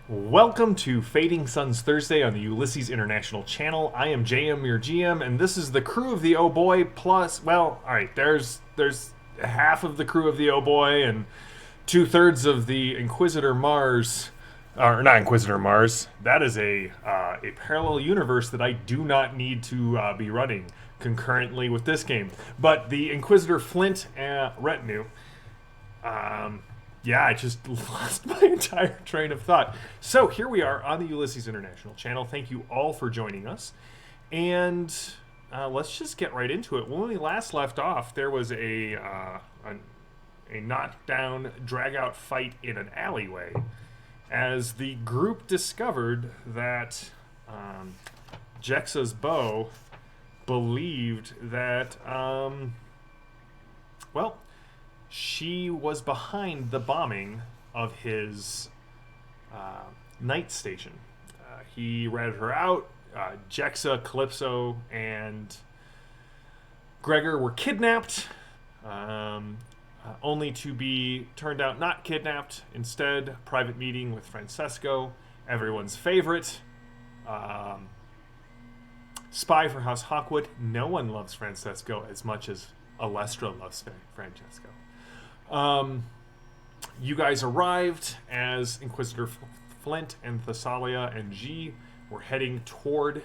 Welcome to Fading Suns Thursday on the Ulysses International Channel. I am JM, your GM, and this is the crew of the Oh Boy plus, well, alright, there's half of the crew of the Oh Boy and two-thirds of the Inquisitor Mars, or not Inquisitor Mars. That is a parallel universe that I do not need to be running concurrently with this game. But the Inquisitor Flint retinue, yeah, I just lost my entire train of thought. So here we are on the Ulysses International Channel. Thank you all for joining us. And let's just get right into it. When we last left off, there was a knockdown, drag-out fight in an alleyway as the group discovered that Jexa's bow believed that, well, she was behind the bombing of his night station. He ratted her out. Jexa, Calypso, and Gregor were kidnapped, only to be turned out not kidnapped. Instead, private meeting with Francesco, everyone's favorite. Spy for House Hawkwood. No one loves Francesco as much as Alestra loves Francesco. You guys arrived as Inquisitor Flint and Thessalia and G were heading toward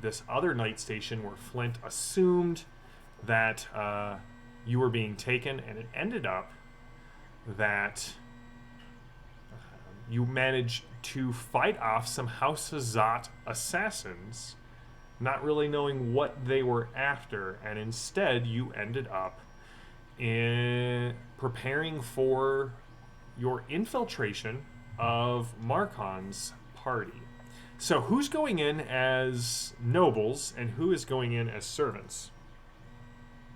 this other night station where Flint assumed that you were being taken, and it ended up that you managed to fight off some House Hazat assassins, not really knowing what they were after, and instead you ended up in preparing for your infiltration of Markon's party. So who's going in as nobles and who is going in as servants?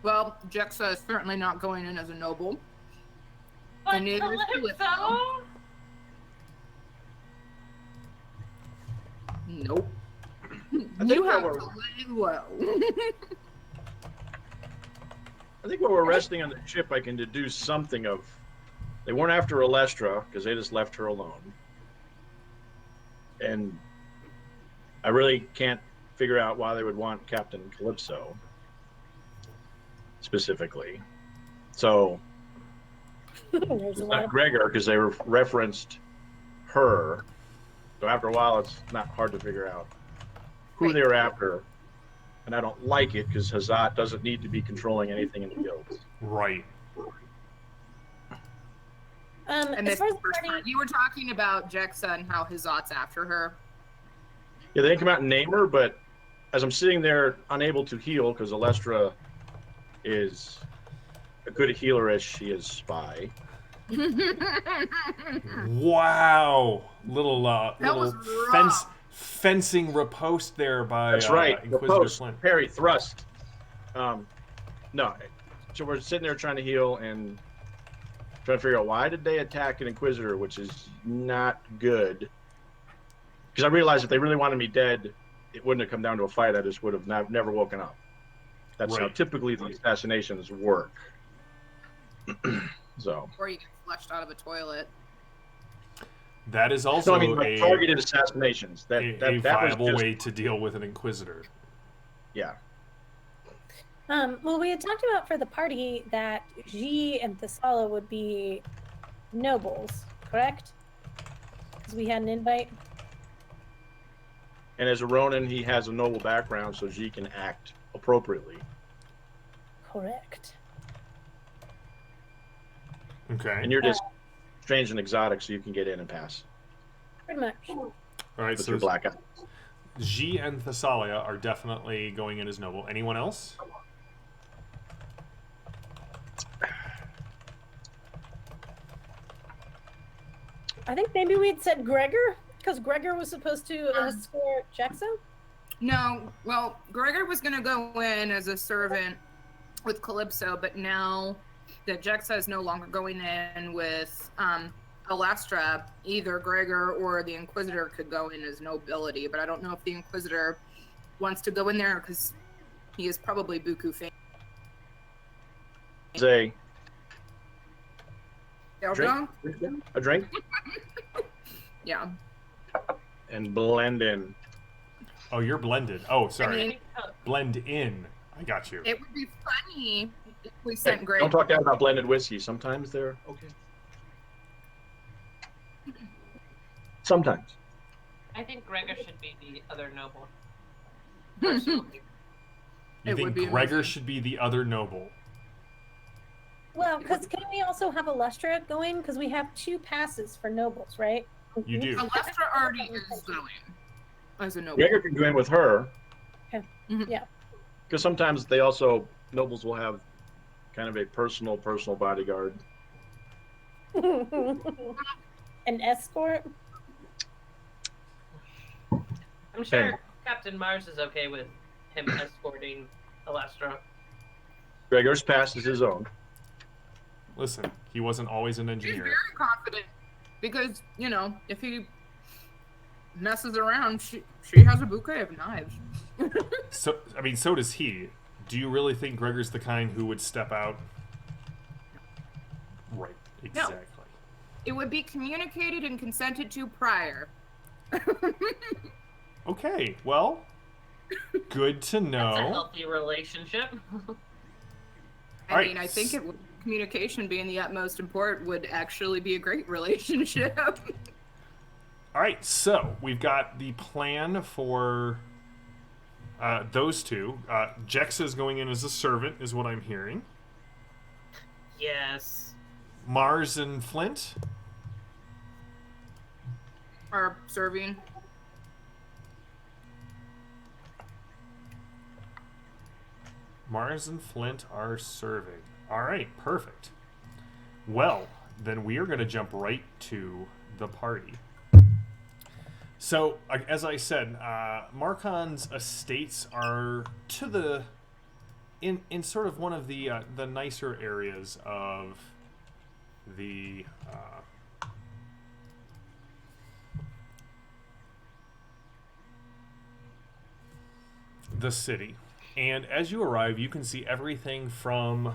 Well, Jexa is certainly not going in as a noble. But And neither is Calypso. Calypso? Nope. think You that have we're- to live well. I think while we're resting on the ship, I can deduce something of they weren't after Alestra because they just left her alone. And I really can't figure out why they would want Captain Calypso specifically. So There's it's a lot not of Gregor because they referenced her. So after a while, it's not hard to figure out who Right. they were after. And I don't like it because Hazat doesn't need to be controlling anything in the guilds. Right. And as this far as is the first party, part. You were talking about Jexa and how Hazat's after her. Yeah, they didn't come out and name her, but as I'm sitting there unable to heal because Alestra is a good healer as she is spy. Wow. Little was fence rough. fencing riposte there by That's right. The Inquisitor post, Flint. parry, thrust. No, so we're sitting there trying to heal and trying to figure out why did they attack an Inquisitor, which is not good. Because I realized if they really wanted me dead, it wouldn't have come down to a fight. I just would have never woken up. That's how Right. typically the assassinations work. So. Or you get flushed out of a toilet. That is No, also I mean like targeted assassinations. That a was viable just, way to deal with an Inquisitor. yeah. well, we had talked about for the party that G and Thessala would be nobles, correct? Because we had an invite. And as a Ronin, he has a noble background, so G can act appropriately. Correct. Okay. And you're just strange and exotic, so you can get in and pass Pretty much. All right. with So your black eye. G and Thessalia are definitely going in as noble. Anyone else? I think maybe we'd said Gregor, because Gregor was supposed to escort Jexa. No, well, Gregor was going to go in as a servant with Calypso, but now that Jexa is no longer going in with Alestra, either Gregor or the Inquisitor could go in as nobility, but I don't know if the Inquisitor wants to go in there because he is probably Buku famous. Say, Dildo? drink? A drink? Yeah. and blend in. Oh, you're blended. Oh, sorry. I mean, Blend in. I got you. it would be funny if we Hey, sent Greg. don't talk down about blended whiskey. Sometimes they're okay. Sometimes. I think Gregor should be the other noble. You It think would be Gregor amazing. should be the other noble? Well, because can we also have Alestra going? Because we have 2 passes for nobles, right? You do. Alestra already is going as a noble. Gregor can go in with her. Okay. Mhm. Yeah. Because sometimes they also, nobles will have kind of a personal bodyguard. An escort? I'm sure Okay. Captain Mars is okay with him escorting Alestra. Gregor's pass is his own. Listen, he wasn't always an He's engineer. very confident because, you know, if he messes around, she has a bouquet of knives. So, I mean, so does he. Do you really think Gregor's the kind who would step out? Right. Exactly. It would be communicated and consented to prior. Okay. Well, good to That's a know. healthy relationship. I Alright. mean, I think it would, communication being the utmost important would actually be a great relationship. All right. So we've got the plan for those two. Jexa's going in as a servant, is what I'm hearing. Yes. Mars and Flint. Or serving. Mars and Flint are serving. All right, perfect. Well, then we are going to jump right to the party. So, as I said, Markon's estates are to the in sort of one of the nicer areas of the city. And as you arrive, you can see everything from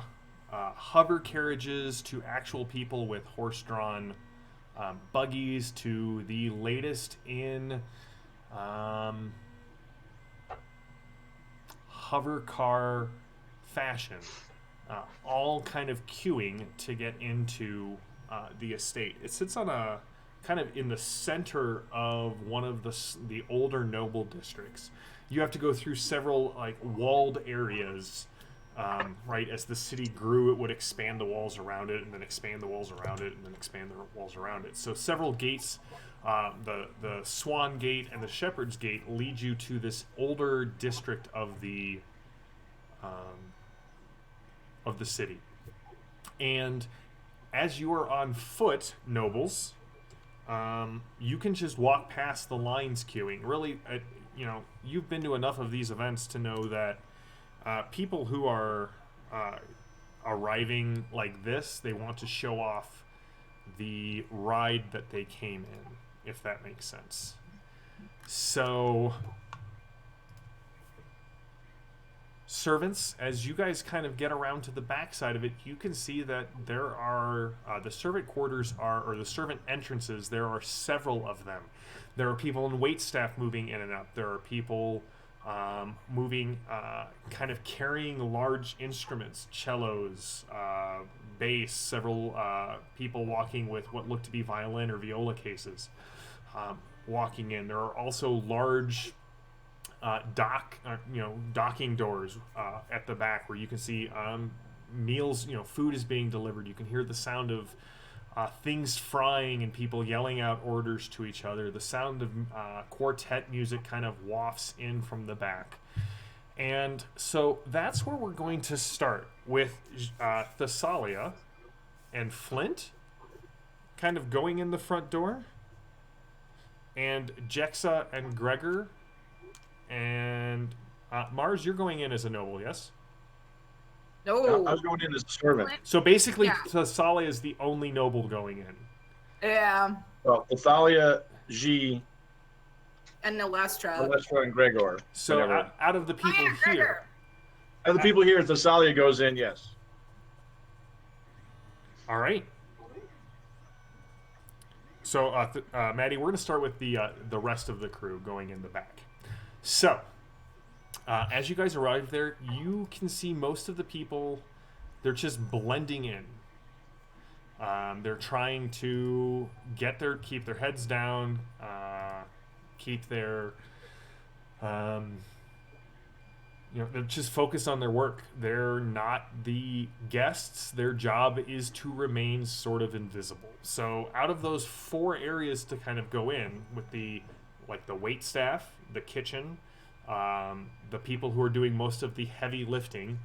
hover carriages to actual people with horse-drawn buggies to the latest in hover car fashion, all kind of queuing to get into the estate. It sits on a kind of in the center of one of the older noble districts. You have to go through several like walled areas. Right, as the city grew, it would expand the walls around it, and then expand the walls around it, and then expand the walls around it. So several gates, the Swan Gate and the Shepherd's Gate, lead you to this older district of the city. And as you are on foot, nobles, you can just walk past the lines queuing. Really, you've been to enough of these events to know that people who are arriving like this, they want to show off the ride that they came in, if that makes sense. So, servants, as you guys kind of get around to the back side of it, you can see that there are the servant quarters or the servant entrances, there are several of them. There are people in waitstaff moving in and out. There are people moving, kind of carrying large instruments, cellos, bass, several people walking with what look to be violin or viola cases walking in. There are also large docking doors at the back where you can see meals, food is being delivered. You can hear the sound of things frying and people yelling out orders to each other. The sound of quartet music kind of wafts in from the back. And so that's where we're going to start with Thessalia and Flint kind of going in the front door, and Jexa and Gregor and Mars, you're going in as a noble, yes? No. I was going in as a servant. So basically, Yeah. Thessalia is the only noble going in. Yeah. Well, Thalia, G, And Alestra. Alestra, and Gregor. So Whatever. out of the people Oh, yeah, here, Gregor. And the people here, Thessalia goes in, yes. all right. So, Maddie, we're going to start with the rest of the crew going in the back. So, as you guys arrive there, you can see most of the people. They're just blending in. They're trying to keep their heads down, keep their, they're just focused on their work. They're not the guests. Their job is to remain sort of invisible. So out of those 4 areas to kind of go in with the wait staff, the kitchen, the people who are doing most of the heavy lifting,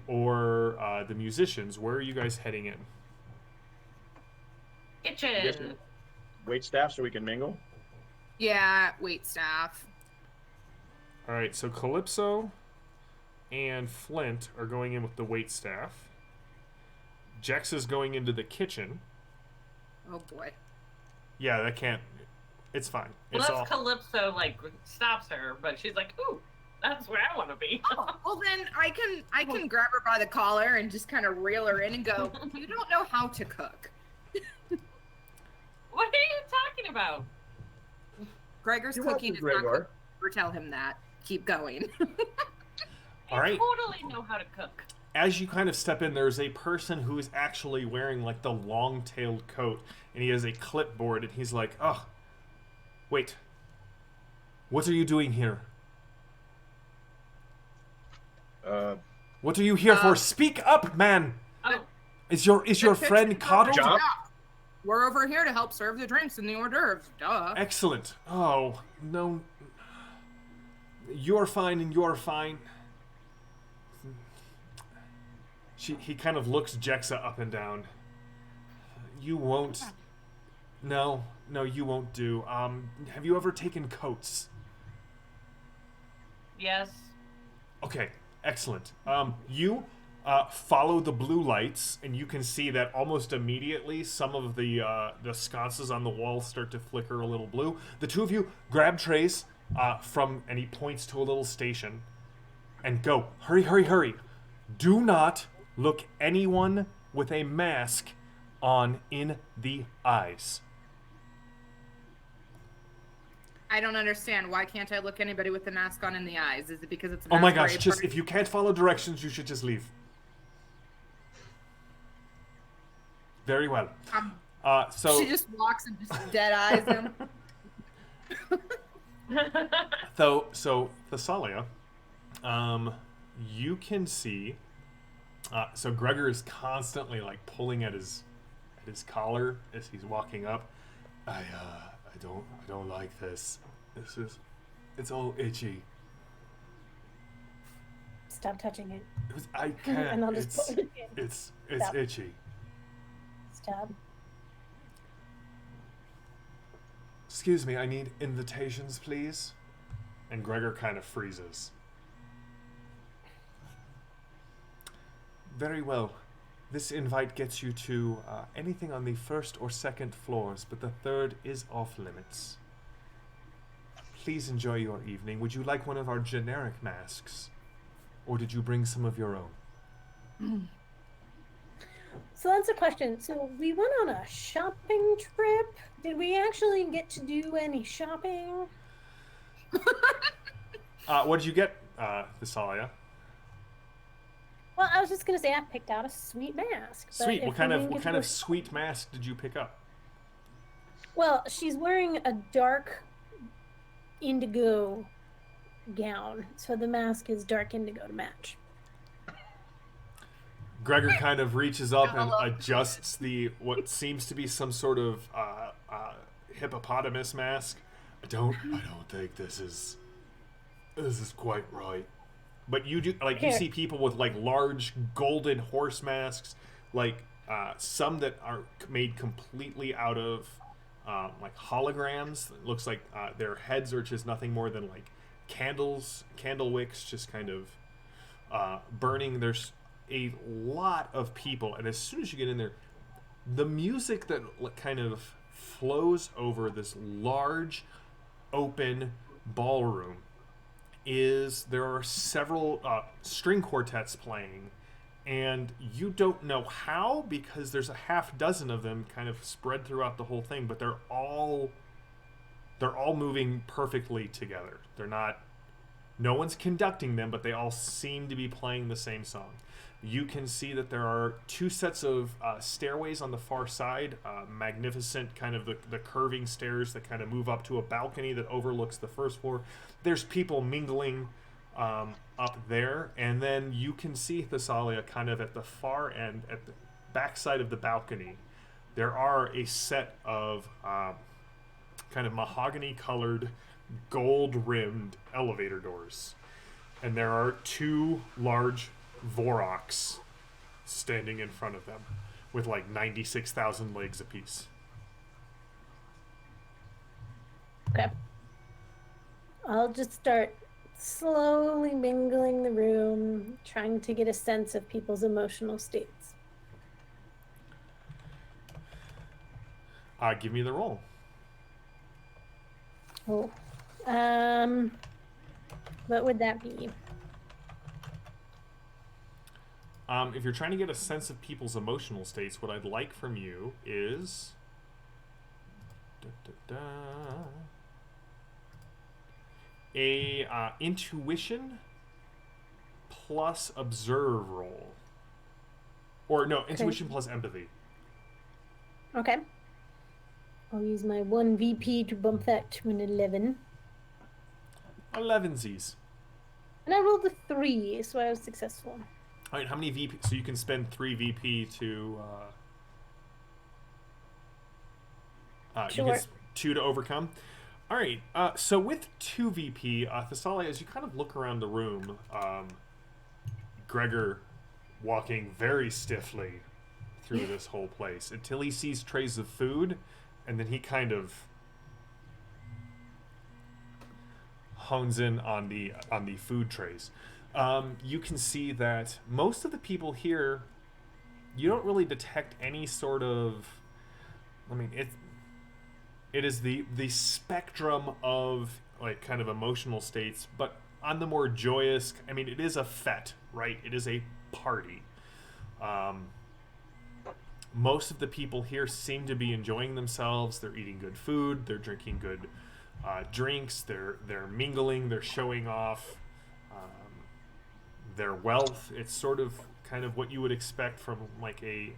or the musicians, where are you guys heading in? Kitchen. Wait staff so we can mingle. Yeah, wait staff. All right, so Calypso and Flint are going in with the wait staff. Jex is going into the kitchen. Oh boy. Yeah, that can't. It's fine. Well, It's that's all. Calypso stops her, but she's like, "Ooh, that's where I want to be." Oh, well then I can grab her by the collar and just kind of reel her in and go, "You don't know how to cook." What are you talking about? Gregor's You're cooking welcome, is not Gregor. Or tell him that. Keep going. All right. I totally know how to cook. As you kind of step in, there's a person who is actually wearing like the long-tailed coat, and he has a clipboard, and he's like, "Oh, wait. What are you doing here? What are you here for? Speak up, man! Oh, Is your friend coddled?" Job? We're over here to help serve the drinks and the hors d'oeuvres. Duh. Excellent. Oh, no. You're fine and you're fine. He kind of looks Jexa up and down. You won't. No, you won't do. Have you ever taken coats? yes. Okay, excellent. You follow the blue lights, and you can see that almost immediately some of the sconces on the wall start to flicker a little blue. The two of you grab trays and he points to a little station, and go. Hurry, hurry, hurry. Do not look anyone with a mask on in the eyes. I don't understand. Why can't I look anybody with the mask on in the eyes? Is it because it's a Oh my masquerade gosh, just party? if you can't follow directions, you should just leave. Very well. So She just walks and just dead eyes him. So Thessalia, you can see. So Gregor is constantly like pulling at his collar as he's walking up. I don't like this. It's all itchy. Stop touching it. I And can't. I'll just put it in. It's Stop. itchy. Stop. Excuse me, I need invitations, please. And Gregor kind of freezes. Very well. This invite gets you to anything on the first or second floors, but the third is off limits. Please enjoy your evening. Would you like one of our generic masks? Or did you bring some of your own? So that's a question. So we went on a shopping trip. Did we actually get to do any shopping? What did you get, Thessalia? Well, I was just gonna say I picked out a sweet mask. but Sweet. if What kind we of didn't what get to kind go of sweet mask did you pick up? Well, she's wearing a dark indigo gown, so the mask is dark indigo to match. Gregor kind of reaches up and adjusts what seems to be some sort of hippopotamus mask. I don't think this is quite right. But you do you Here. see people with like large golden horse masks, like some that are made completely out of like holograms. It looks like their heads are just nothing more than like candle wicks, just kind of burning. There's a lot of people, and as soon as you get in there, the music that kind of flows over this large open ballroom is there are several string quartets playing, and you don't know how, because there's a half dozen of them kind of spread throughout the whole thing, but they're all moving perfectly together. They're not, no one's conducting them, but they all seem to be playing the same song. You can see that there are two sets of stairways on the far side, magnificent kind of the curving stairs that kind of move up to a balcony that overlooks the first floor. There's people mingling up there, and then you can see Thessalia kind of at the far end, at the backside of the balcony. There are a set of kind of mahogany-colored, gold-rimmed elevator doors, and there are two large Voroks standing in front of them with like 96,000 legs apiece. Okay. I'll just start slowly mingling the room, trying to get a sense of people's emotional states. Give me the roll. Oh. What would that be? If you're trying to get a sense of people's emotional states, what I'd like from you is a intuition plus observe roll. Or no, intuition plus empathy. Okay. I'll use my 1 VP to bump that to an 11. 11sies. And I rolled a 3, so I was successful. All right, how many VP? So you can spend 3 VP to. You Sure. can 2 to overcome. All right. So with 2 VP, Thessalia, as you kind of look around the room, Gregor walking very stiffly through this whole place until he sees trays of food, and then he kind of hones in on the food trays. You can see that most of the people here, you don't really detect any sort of, I mean, it is the spectrum of like kind of emotional states, but on the more joyous, I mean, it is a fete, right? It is a party. Most of the people here seem to be enjoying themselves. They're eating good food. They're drinking good drinks. They're mingling. They're showing off their wealth. It's sort of kind of what you would expect from like an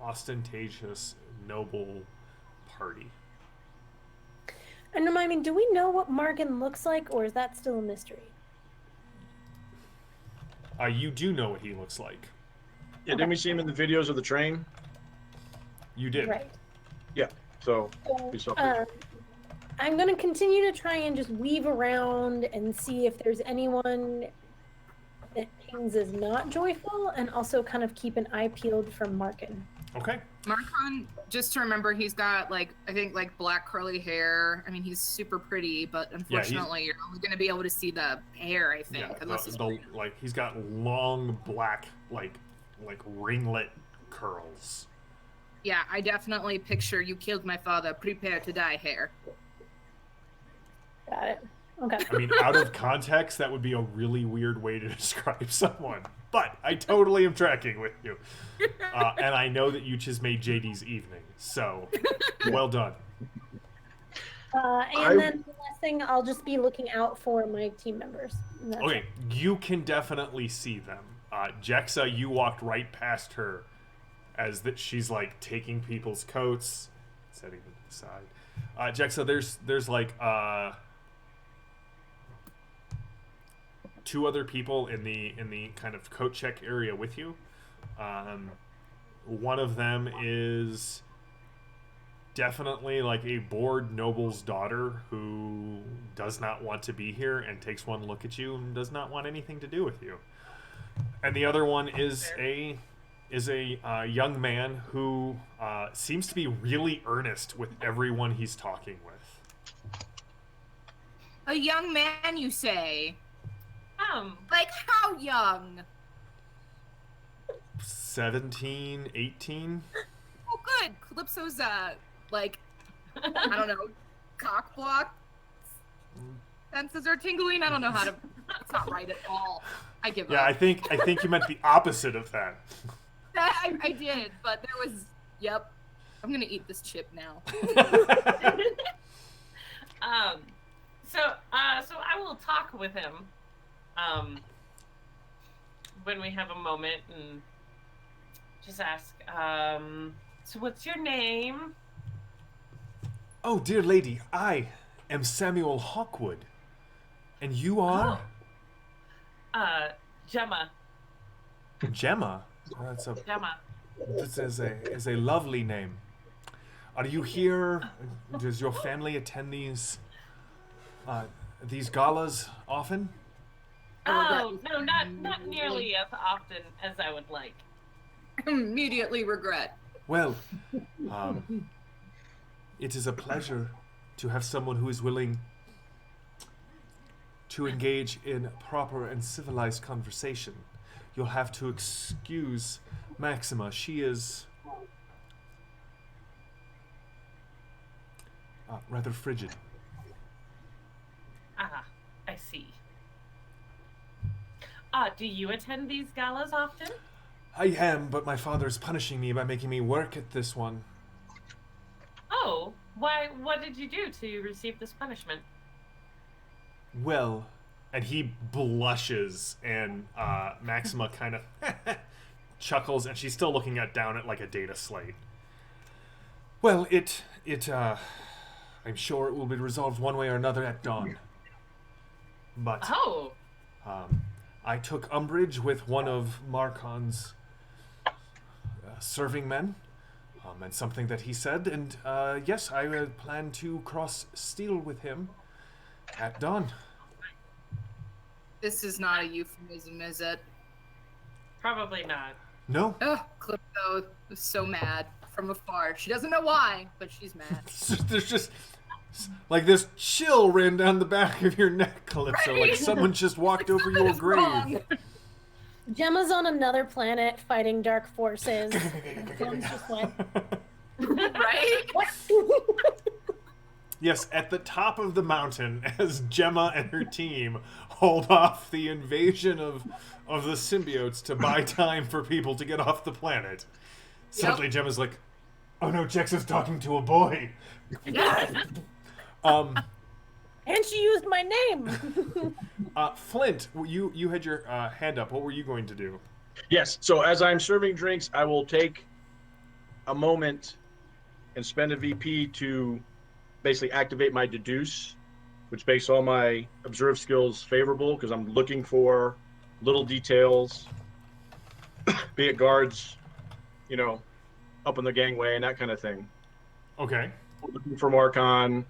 ostentatious noble party. And remind me, do we know what Margan looks like, or is that still a mystery? You do know what he looks like. Yeah, didn't we see him in the videos of the train? You did. Right. Yeah. So we So, saw. I'm going to continue to try and just weave around and see if there's anyone that pings as not joyful, and also kind of keep an eye peeled for Markin. Okay. Marcon, just to remember, he's got like, I think like black curly hair. I mean, he's super pretty, but unfortunately, you're only going to be able to see the hair, I think. Yeah, unless it's like he's got long black like ringlet curls. Yeah, I definitely picture you killed my father, prepare to die hair. Got it. Okay. I mean, out of context, that would be a really weird way to describe someone. But I totally am tracking with you. And I know that you just made JD's evening. So, well done. And then the last thing, I'll just be looking out for my team members. And that's Okay, you can definitely see them. Jexa, you walked right past her as that she's like taking people's coats, setting them to the side. Jexa, there's like 2 other people in the kind of coat check area with you. One of them is definitely like a bored noble's daughter who does not want to be here and takes one look at you and does not want anything to do with you. And the other one is a young man who seems to be really earnest with everyone he's talking with. A young man, you say? Like how young? 17, 18. Oh, good. Calypso's like, I don't know, cock block senses are tingling. I don't know how to That's not right at all. I give Yeah, up. I think you meant the opposite of that. I did, but there was. Yep. I'm gonna eat this chip now. So I will talk with him, when we have a moment and just ask, so what's your name? Oh, dear lady, I am Samuel Hawkwood. And you are? Gemma. Gemma? Gemma. This is a lovely name. Are you here? Does your family attend these galas often? Oh, no, not nearly as often as I would like. Immediately regret. Well, it is a pleasure to have someone who is willing to engage in proper and civilized conversation. You'll have to excuse Maxima. She is rather frigid. Ah, I see. Do you attend these galas often? I am, but my father's punishing me by making me work at this one. Oh, why? What did you do to receive this punishment? Well, and he blushes, and Maxima kind of chuckles, and she's still looking down at like a data slate. Well, I'm sure it will be resolved one way or another at dawn. But Oh, I took umbrage with one of Marcon's serving men, and something that he said, and yes, I plan to cross steel with him at dawn. This is not a euphemism, is it? probably not. No? Ugh, Calypso is so mad from afar. She doesn't know why, but she's mad. There's just like this chill ran down the back of your neck, Calypso. Like Right? someone just walked over your Something's grave. wrong. Gemma's on another planet fighting dark forces. Films just went. Right? What? Yes, at the top of the mountain, as Gemma and her team hold off the invasion of the symbiotes to buy time for people to get off the planet. Suddenly, Gemma's like, "Oh no, Jex is talking to a boy." And she used my name. Flint, you had your hand up. What were you going to do? Yes. So as I'm serving drinks, I will take a moment and spend a VP to basically activate my deduce, which makes all my observe skills favorable because I'm looking for little details, be it guards, up on the gangway and that kind of thing. Okay. Looking for Marcon,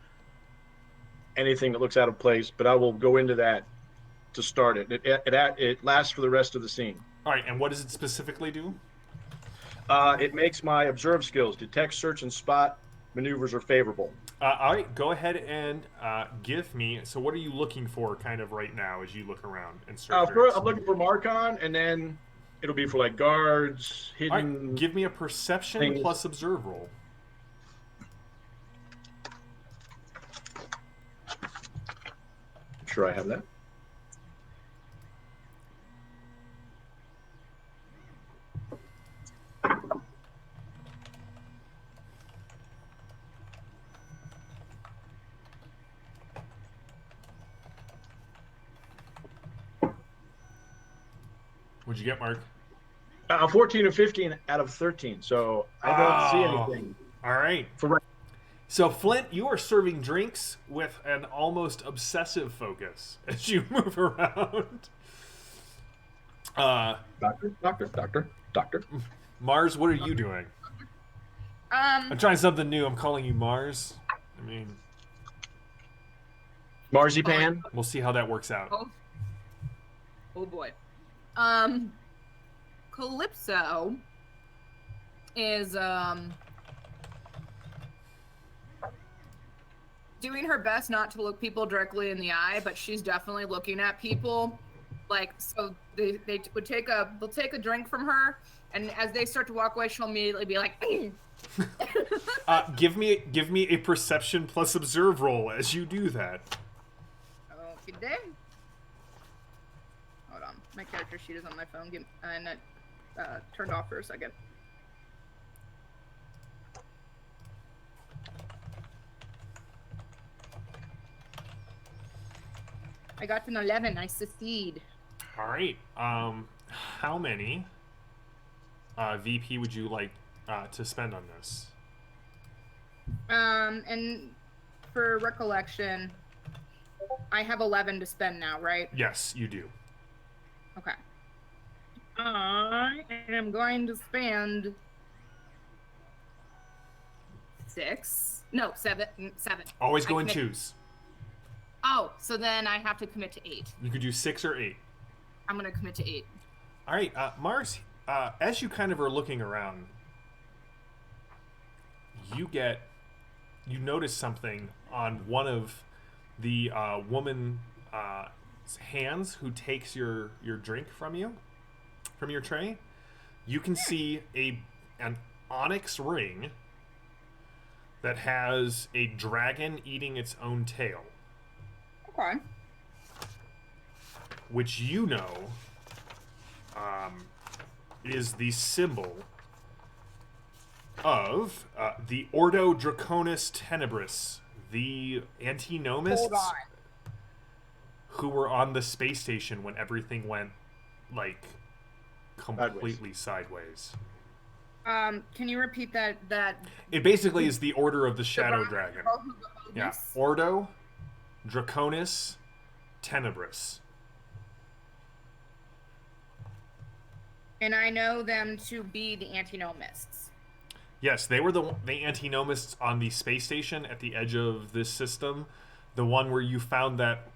anything that looks out of place, but I will go into that to start it. It lasts for the rest of the scene. All right, and what does it specifically do? It makes my observe skills, detect, search, and spot maneuvers are favorable. All right, go ahead and give me. So, what are you looking for, kind of right now, as you look around and search? I'm looking for Marcon, and then it'll be for like guards, All hidden. right, give me a perception things. plus observe roll. Sure, I have that. What'd you get, Mark? 14 and 15 out of 13, so I don't see anything. All right. For So, Flint, you are serving drinks with an almost obsessive focus as you move around. Doctor. Mars, what are you doing? I'm trying something new. I'm calling you Mars. I mean, Marzipan. we'll see how that works out. Oh boy. Calypso is doing her best not to look people directly in the eye, but she's definitely looking at people. Like, so they'll take a drink from her, and as they start to walk away, she'll immediately be like, Give me a perception plus observe roll as you do that. okay, then. My character sheet is on my phone, and it turned off for a second. I got an 11. I succeed. All right. How many VP would you like to spend on this? And for recollection, I have 11 to spend now, right? Yes, you do. Okay. I am going to spend 6. No, 7. Always go I and commit- choose. Oh, so then I have to commit to 8. You could do 6 or 8. I'm gonna commit to 8. All right, Mars. As you kind of are looking around, you notice something on one of the woman's hands who takes your drink from your tray. You can see an onyx ring that has a dragon eating its own tail, Okay. which you know is the symbol of the Ordo Draconis Tenebris, the antinomists Hold on. who were on the space station when everything went like completely sideways. Can you repeat that? It basically is the Order of the Shadow Dragon. Yeah, Yes. Ordo Draconis Tenebris. And I know them to be the antinomists. Yes, they were the antinomists on the space station at the edge of this system. The one where you found that,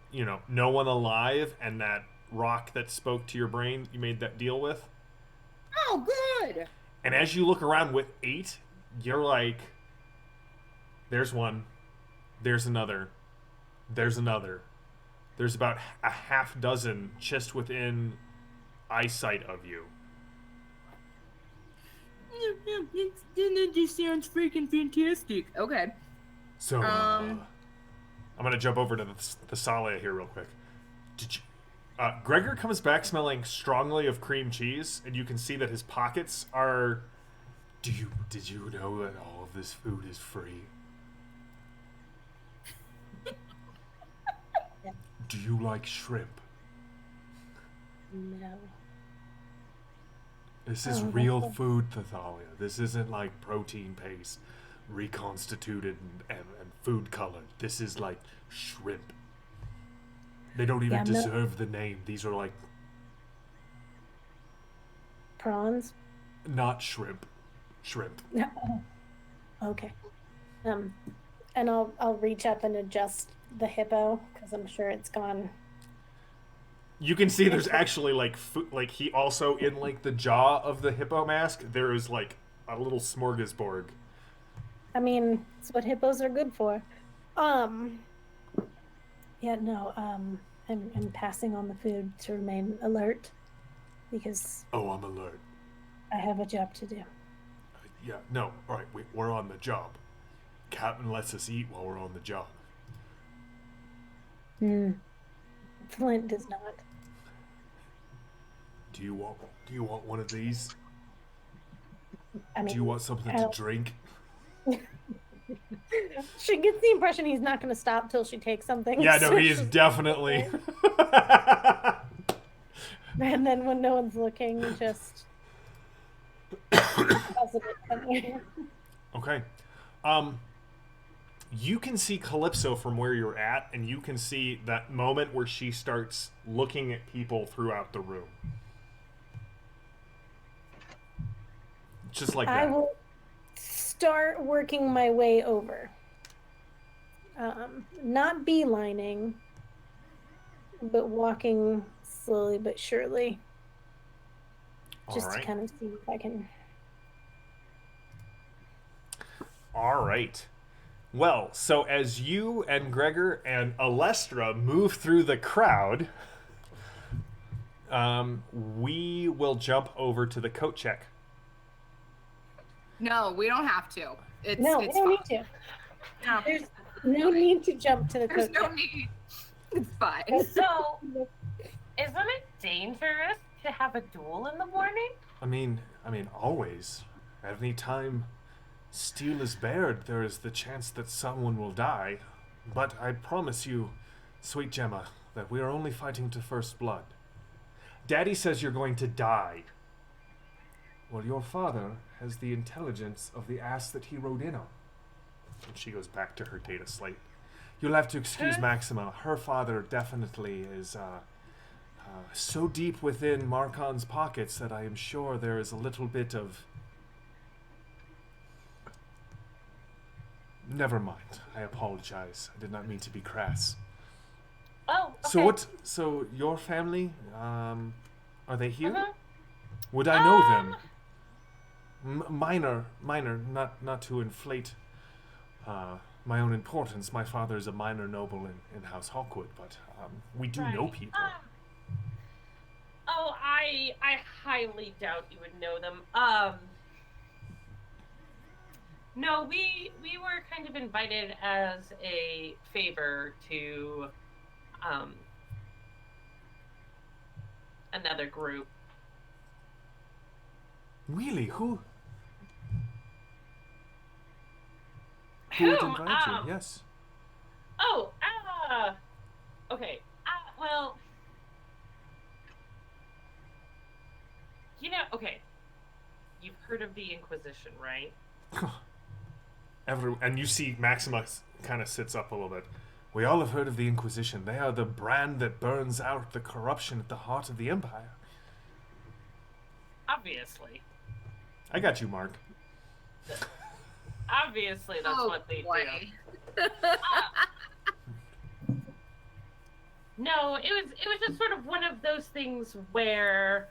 no one alive and that rock that spoke to your brain you made that deal with. Oh, good. And as you look around with 8, you're like, there's one, there's another, there's another. There's about a half dozen just within eyesight of you. This sounds freaking fantastic. Okay. So, I'm gonna jump over to the Salia here real quick. Gregor comes back smelling strongly of cream cheese, and you can see that his pockets are. Did you know that all of this food is free? Do you like shrimp? No. This is real food, Thathalia. This isn't like protein paste, reconstituted and food colored. This is like shrimp. They don't even deserve the name. These are like prawns. not shrimp. Shrimp. Okay. And I'll reach up and adjust the hippo because I'm sure it's gone. You can see there's actually like like he also in like the jaw of the hippo mask. There is like a little smorgasbord. I mean, it's what hippos are good for. Yeah, no, I'm passing on the food to remain alert because Oh, I'm alert. I have a job to do. Yeah, no, all right, we're on the job. Captain lets us eat while we're on the job. Flint does not. Do you want one of these? I mean, Do you want something to drink? She gets the impression he's not going to stop till she takes something. Yeah, no, so he is she's- definitely. And then when no one's looking, just toss it somewhere. Okay. You can see Calypso from where you're at, and you can see that moment where she starts looking at people throughout the room. Just like I that. will start working my way over. Not beelining, but walking slowly but surely. Just All to right. kind of see if I can. All right. Well, so as you and Gregor and Alestra move through the crowd, we will jump over to the coat check. No, we don't have to. It's No, we it's don't fine. need to. No, There's no need to jump to the there's coat no check. need. It's fine. So, isn't it dangerous to have a duel in the morning? I mean, always. At any time steel is bared, there is the chance that someone will die. But I promise you, sweet Gemma, that we are only fighting to first blood. Daddy says you're going to die. Well, your father has the intelligence of the ass that he rode in on. And she goes back to her data slate. You'll have to excuse Maxima. Her father definitely is so deep within Marcon's pockets that I am sure there is a little bit of... Never mind. I apologize. I did not mean to be crass. Oh, okay. So your family, are they here? Uh-huh. Would I know them? Minor, not to inflate my own importance. My father is a minor noble in House Hawkwood, but we do know people. I highly doubt you would know them. No, we were kind of invited as a favor to another group. Really? Who would invite you? Yes. Oh, okay. Well, okay. You've heard of the Inquisition, right? And you see Maximus kind of sits up a little bit. We all have heard of the Inquisition. They are the brand that burns out the corruption at the heart of the Empire. Obviously. I got you, Mark. Obviously, that's what they do. No, it was just sort of one of those things where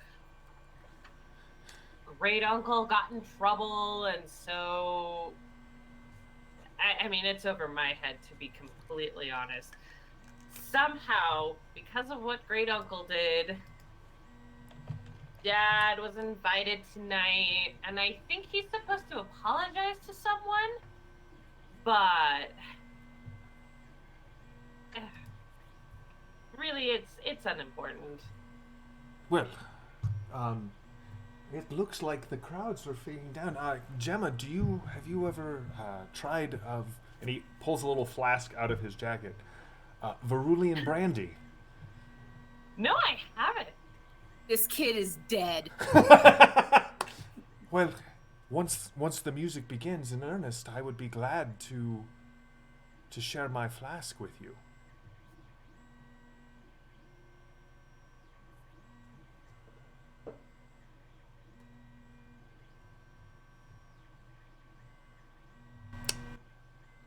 great uncle got in trouble, and so I mean, it's over my head, to be completely honest. Somehow, because of what great uncle did, Dad was invited tonight, and I think he's supposed to apologize to someone, but really, it's unimportant. Well, it looks like the crowds are fading down. Gemma, have you ever tried and he pulls a little flask out of his jacket, Verulian brandy? No, I haven't. This kid is dead. Well, once the music begins in earnest, I would be glad to share my flask with you.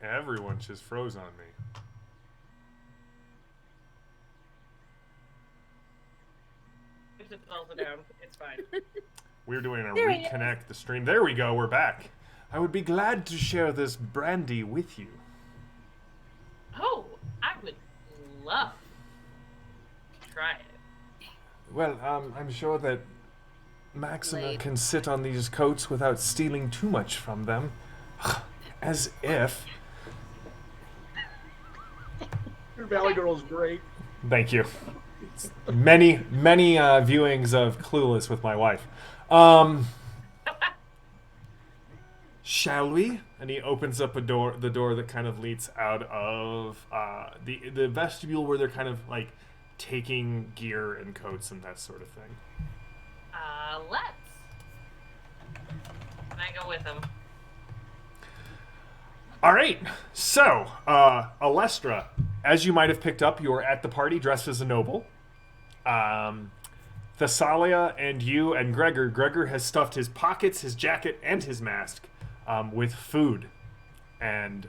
Everyone just froze on me. If it falls down, it's fine. We're doing a There he reconnect the stream. There we go, we're back. I would be glad to share this brandy with you. Oh, I would love to try it. Well, I'm sure that Maxima Late. can sit on these coats without stealing too much from them. As if. Your Valley Girl is great. Thank you. Many viewings of Clueless with my wife. Shall we? And he opens up the door that kind of leads out of the vestibule where they're kind of like taking gear and coats and that sort of thing. Let's. And I go with him. All right. So, Alestra, as you might have picked up, you are at the party dressed as a noble. Thessalia and you and Gregor has stuffed his pockets, his jacket, and his mask with food. And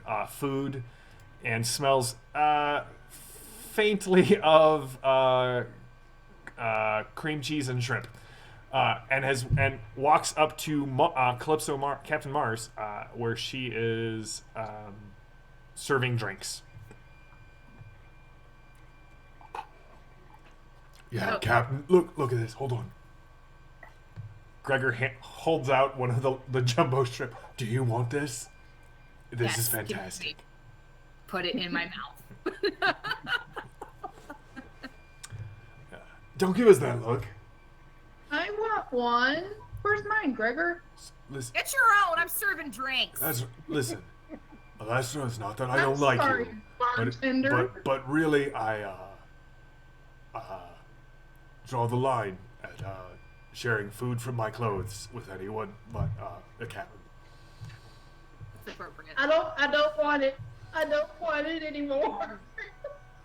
smells faintly of cream cheese and shrimp. And walks up to Calypso Captain Mars, where she is serving drinks. Yeah, Oh. Captain. Look at this. Hold on. Gregor holds out one of the jumbo shrimp. Do you want this? This Yes, is give it to fantastic. me. Put it in my mouth. Don't give us that look. I want one. Where's mine, Gregor? Listen, It's your own. I'm serving drinks. listen. Alestra, it's not that I I'm don't like sorry, you, bartender. but really, I draw the line at sharing food from my clothes with anyone but a captain. It's appropriate. I don't want it. I don't want it anymore.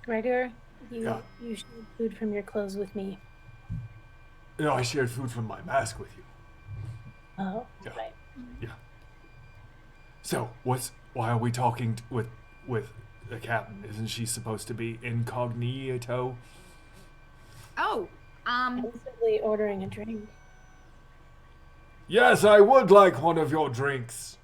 Gregor, you Yeah. you shared food from your clothes with me. No, I shared food from my mask with you. Oh, Yeah. right. So, why are we talking with the captain? Isn't she supposed to be incognito? Oh, I'm simply ordering a drink. Yes, I would like one of your drinks.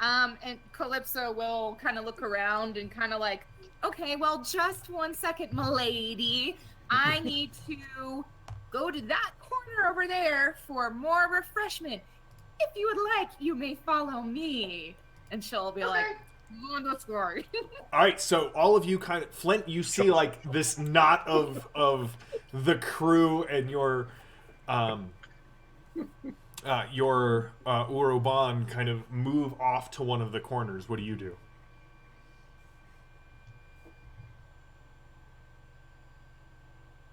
and Calypso will kind of look around and kind of like, okay, well, just 1 second, milady. I need to go to that corner over there for more refreshment. If you would like, you may follow me. And she'll be like, on the story. All right, so all of you kind of Flint, you see like this knot of the crew and your Uroban kind of move off to one of the corners. What do you do?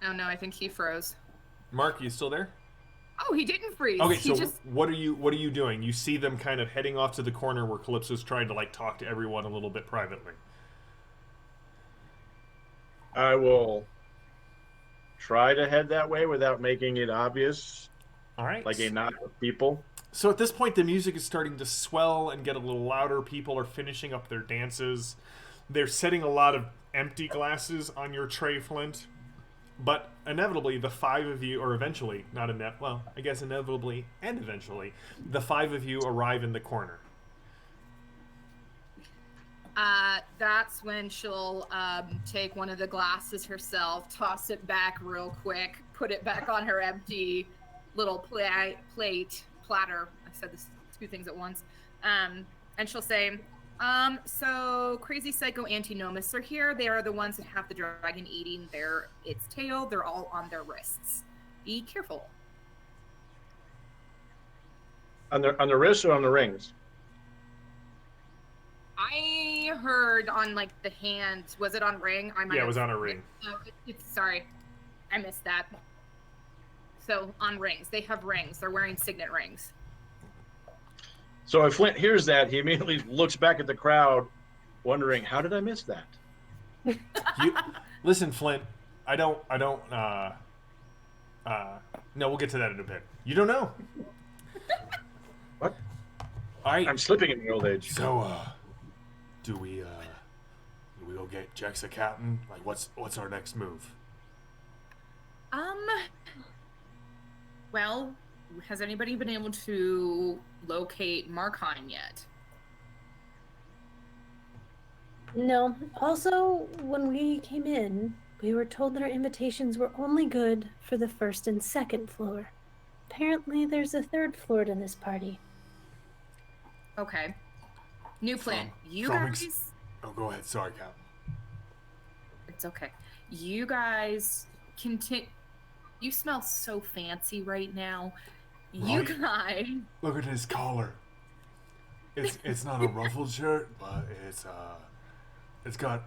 Oh no, I think he froze. Mark, you still there? Oh, he didn't freeze. Okay, he so just what are you doing? You see them kind of heading off to the corner where Calypso's trying to like talk to everyone a little bit privately. I will try to head that way without making it obvious, All right. like a knot of people. So at this point, the music is starting to swell and get a little louder. People are finishing up their dances. They're setting a lot of empty glasses on your tray, Flint. But inevitably, the five of you, or eventually, I guess inevitably and eventually, the five of you arrive in the corner. that's when she'll take one of the glasses herself, toss it back real quick, put it back on her empty little platter. I said this two things at once. And she'll say, so crazy psycho antinomus are here. They are the ones that have the dragon eating its tail. They're all on their wrists. Be careful. On the wrists or on the rings? I heard on like the hand. Was it on ring? Yeah, it was on a ring. Sorry, I missed that. So on rings, they have rings. They're wearing signet rings. So if Flint hears that, he immediately looks back at the crowd, wondering, how did I miss that? Listen, Flint, no, we'll get to that in a bit. You don't know. What? All right. I'm slipping in the old age. So, do we go get Jexa Captain? Like, what's our next move? Well, has anybody been able to locate Markheim yet? No. Also, when we came in, we were told that our invitations were only good for the first and second floor. Apparently, there's a third floor to this party. Okay. New plan. You from guys... Oh, go ahead. Sorry, Captain. It's okay. You guys continue... You smell so fancy right now. You Right. guys... Look at his collar. It's not a ruffled shirt, but it's got.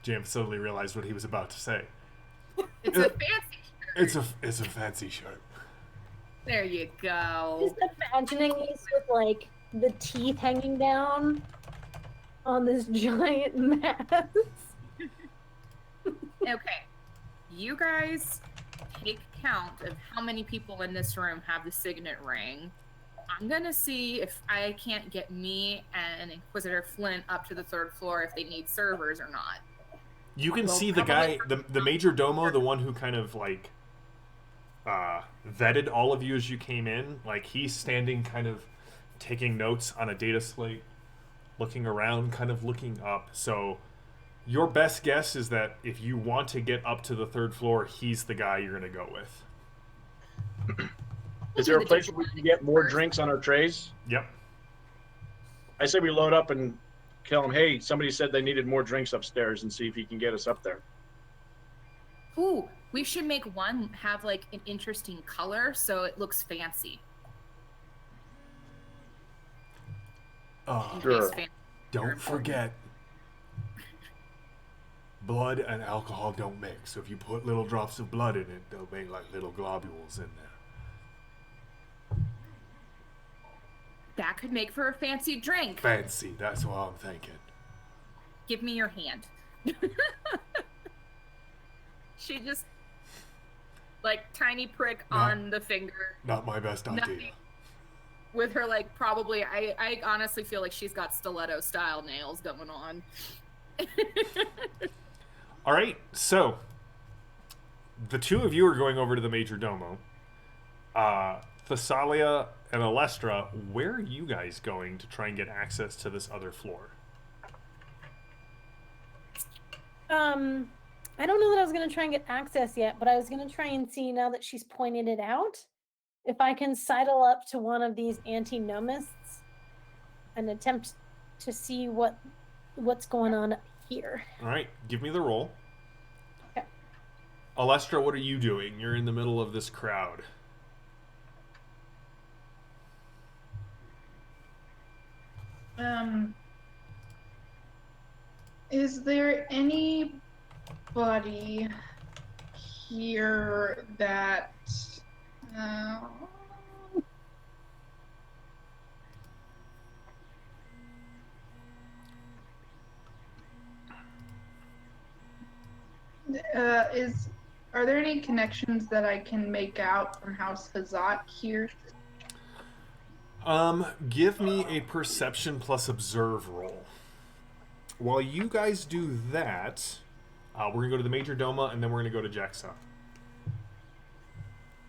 Jam suddenly realized what he was about to say. It's a fancy shirt. It's a fancy shirt. There you go. Just imagining these with, like, the teeth hanging down on this giant mask. Okay. You guys take count of how many people in this room have the signet ring. I'm gonna see if I can't get me and Inquisitor Flint up to the third floor if they need servers or not. You can Well, see the guy, probably- the major domo, the one who kind of like vetted all of you as you came in. Like, he's standing, kind of taking notes on a data slate, looking around, kind of looking up. So your best guess is that if you want to get up to the third floor, he's the guy you're gonna go with. Is there a place where we can get more drinks on our trays? Yep. I say we load up and tell him, hey, somebody said they needed more drinks upstairs, and see if he can get us up there. Ooh, we should make one have like an interesting color so it looks fancy. In Sure. case fancy Don't important. forget, blood and alcohol don't mix. So if you put little drops of blood in it, they'll make like little globules in there. That could make for a fancy drink. Fancy, that's what I'm thinking. Give me your hand. She just like tiny prick on the finger Not my best idea. Nothing. with her like probably I honestly feel like she's got stiletto style nails going on. All right, so the two of you are going over to the Major Domo. Thessalia and Alestra, where are you guys going to try and get access to this other floor? I don't know that I was going to try and get access yet, but I was going to try and see, now that she's pointed it out, if I can sidle up to one of these antinomists and attempt to see what's going on up here. All right, give me the roll. Okay. Alestra, what are you doing? You're in the middle of this crowd. Is there anybody here that are there any connections that I can make out from House Hazat here? Give me a perception plus observe roll. While you guys do that, we're gonna go to the Major Doma and then we're gonna go to Jaxa.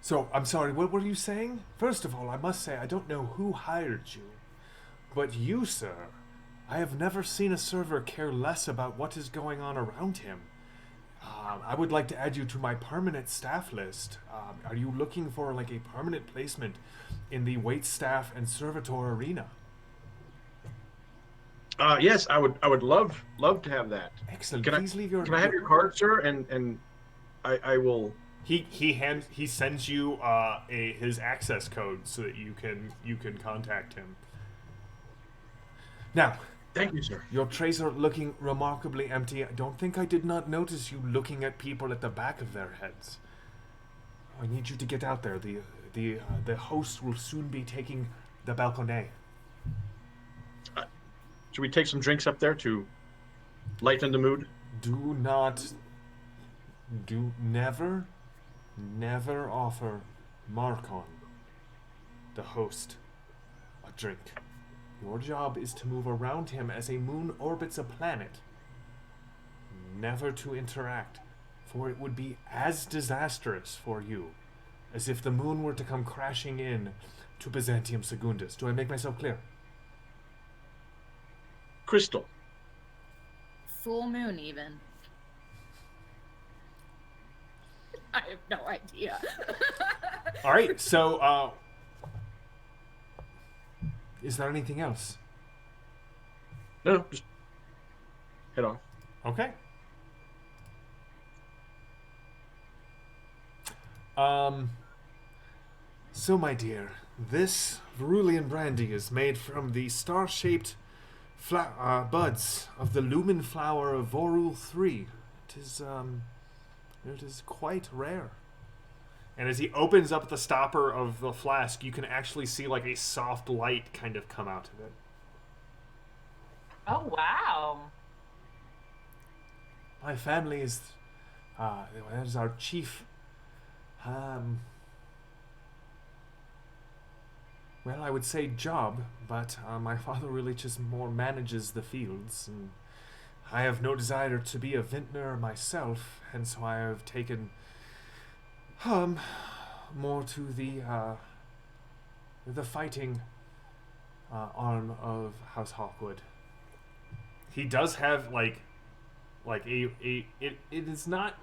So, I'm sorry, what were you saying? First of all, I must say I don't know who hired you. But you, sir, I have never seen a server care less about what is going on around him. I would like to add you to my permanent staff list. Are you looking for like a permanent placement in the waitstaff and servitor arena? Yes, I would love to have that. Excellent. Can Please leave your. Can I have your card, sir? And I will. He sends you his access code so that you can contact him. Now, Thank you, sir. your trays are looking remarkably empty. I don't think I did not notice you looking at people at the back of their heads. I need you to get out there. The host will soon be taking the balcony. Should we take some drinks up there to lighten the mood? Never offer Marcon, the host, a drink. Your job is to move around him as a moon orbits a planet. Never to interact, for it would be as disastrous for you as if the moon were to come crashing in to Byzantium Secundus. Do I make myself clear? Crystal. Full moon even. I have no idea. All right, so is there anything else? No, just head on. Okay. So my dear, this Verulian brandy is made from the star-shaped buds of the lumen flower of Vorul 3. It is quite rare. And as he opens up the stopper of the flask, you can actually see like a soft light kind of come out of it. Oh, wow. My family is, that is our chief, well, I would say job, but my father really just more manages the fields, and I have no desire to be a vintner myself, and so I have taken, more to the fighting arm of House Hawkwood. He does have it is not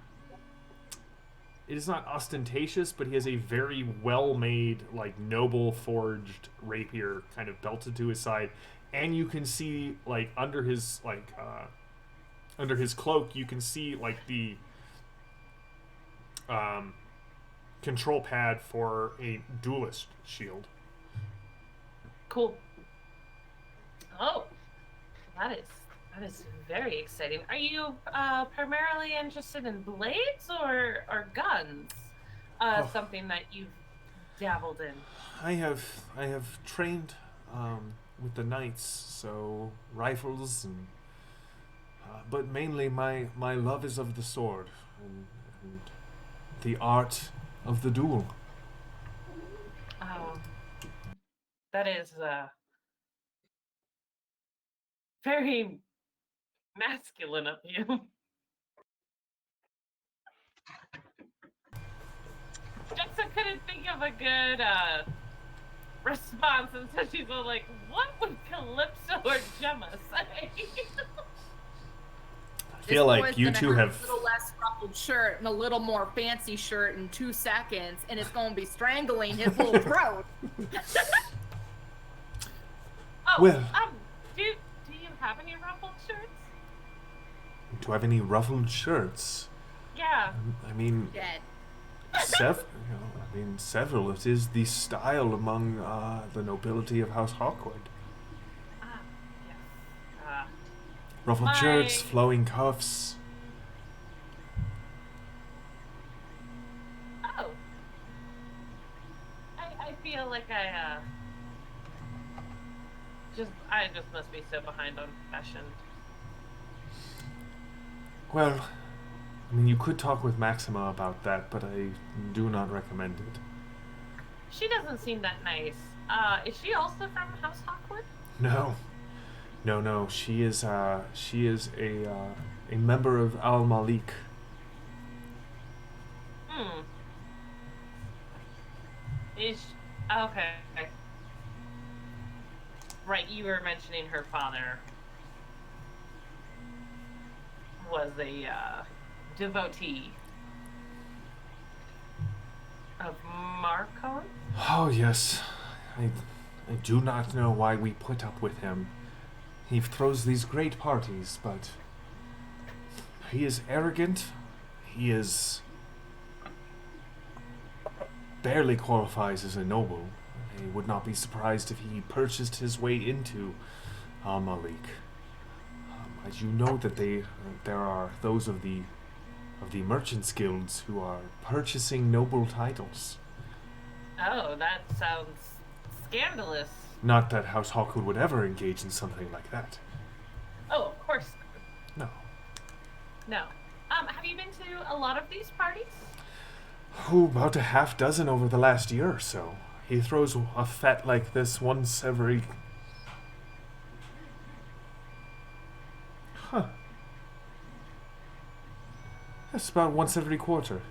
it is not ostentatious, but he has a very well-made, like, noble forged rapier kind of belted to his side, and you can see, like, under his cloak, you can see, like, the control pad for a duelist shield. Cool. Oh, that is very exciting. Are you primarily interested in blades or guns? Something that you've dabbled in. I have trained with the knights, so rifles and but mainly my love is of the sword and the art of the duel. Oh, that is very masculine of you. Jackson couldn't think of a good response, and so she's all like, "What would Calypso or Gemma say?" I feel like you two have a little less ruffled shirt and a little more fancy shirt in 2 seconds, and it's going to be strangling his little throat. Oh, well, do you have any ruffled shirts? Do I have any ruffled shirts? Yeah. I mean, Dead. several. It is the style among the nobility of House Hawkwood. Yes. Ruffled shirts, flowing cuffs. Oh. I feel like I just must be so behind on fashion. Well, I mean, you could talk with Maxima about that, but I do not recommend it. She doesn't seem that nice. Is she also from House Hawkwood? No. She is a member of Al Malik. Okay. Right, you were mentioning her father was a devotee of Marcon? Oh, yes. I do not know why we put up with him. He throws these great parties, but he is arrogant. He is barely qualifies as a noble. I would not be surprised if he purchased his way into Malik. As you know, that there are those of the merchants guilds who are purchasing noble titles. Oh, that sounds scandalous. Not that House Hawkwood would ever engage in something like that. Oh, of course. No. Have you been to a lot of these parties? About a half dozen over the last year or so. He throws a fete like this once every... Huh. That's about once every quarter.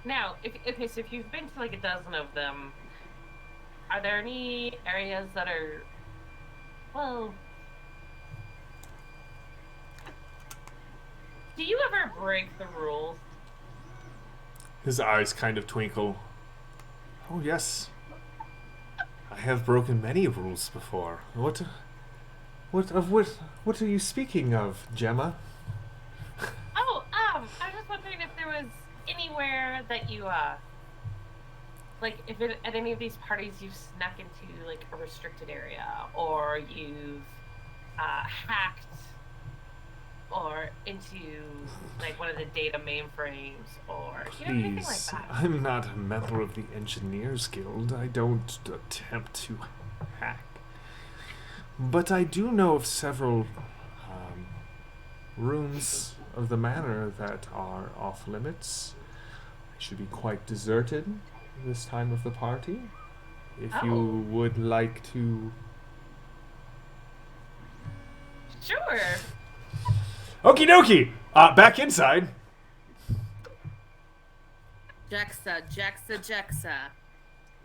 Now, if you've been to like a dozen of them, are there any areas that are, well, do you ever break the rules? His eyes kind of twinkle. Oh, yes. I have broken many rules before. What are you speaking of, Gemma? Oh, I was just wondering if there was anywhere that you, like, at any of these parties you've snuck into, like, a restricted area, or you've, hacked, or into, like, one of the data mainframes, or, anything like Please, that. I'm not a member of the Engineers Guild. I don't attempt to hack. But I do know of several rooms of the manor that are off limits. They should be quite deserted this time of the party. If you would like to... Sure. Okie dokie! Back inside. Jexa.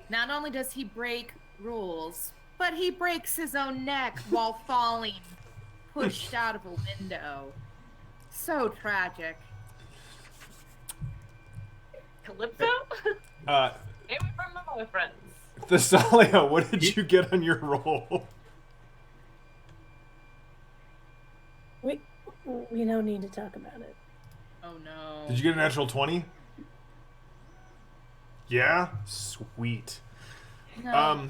Not only does he break rules, but he breaks his own neck while falling, pushed out of a window. So tragic. Calypso? Uh, Maybe from the boyfriends. Thessalia, what did you get on your roll? We don't need to talk about it. Oh no. Did you get a natural 20? Yeah? Sweet. No.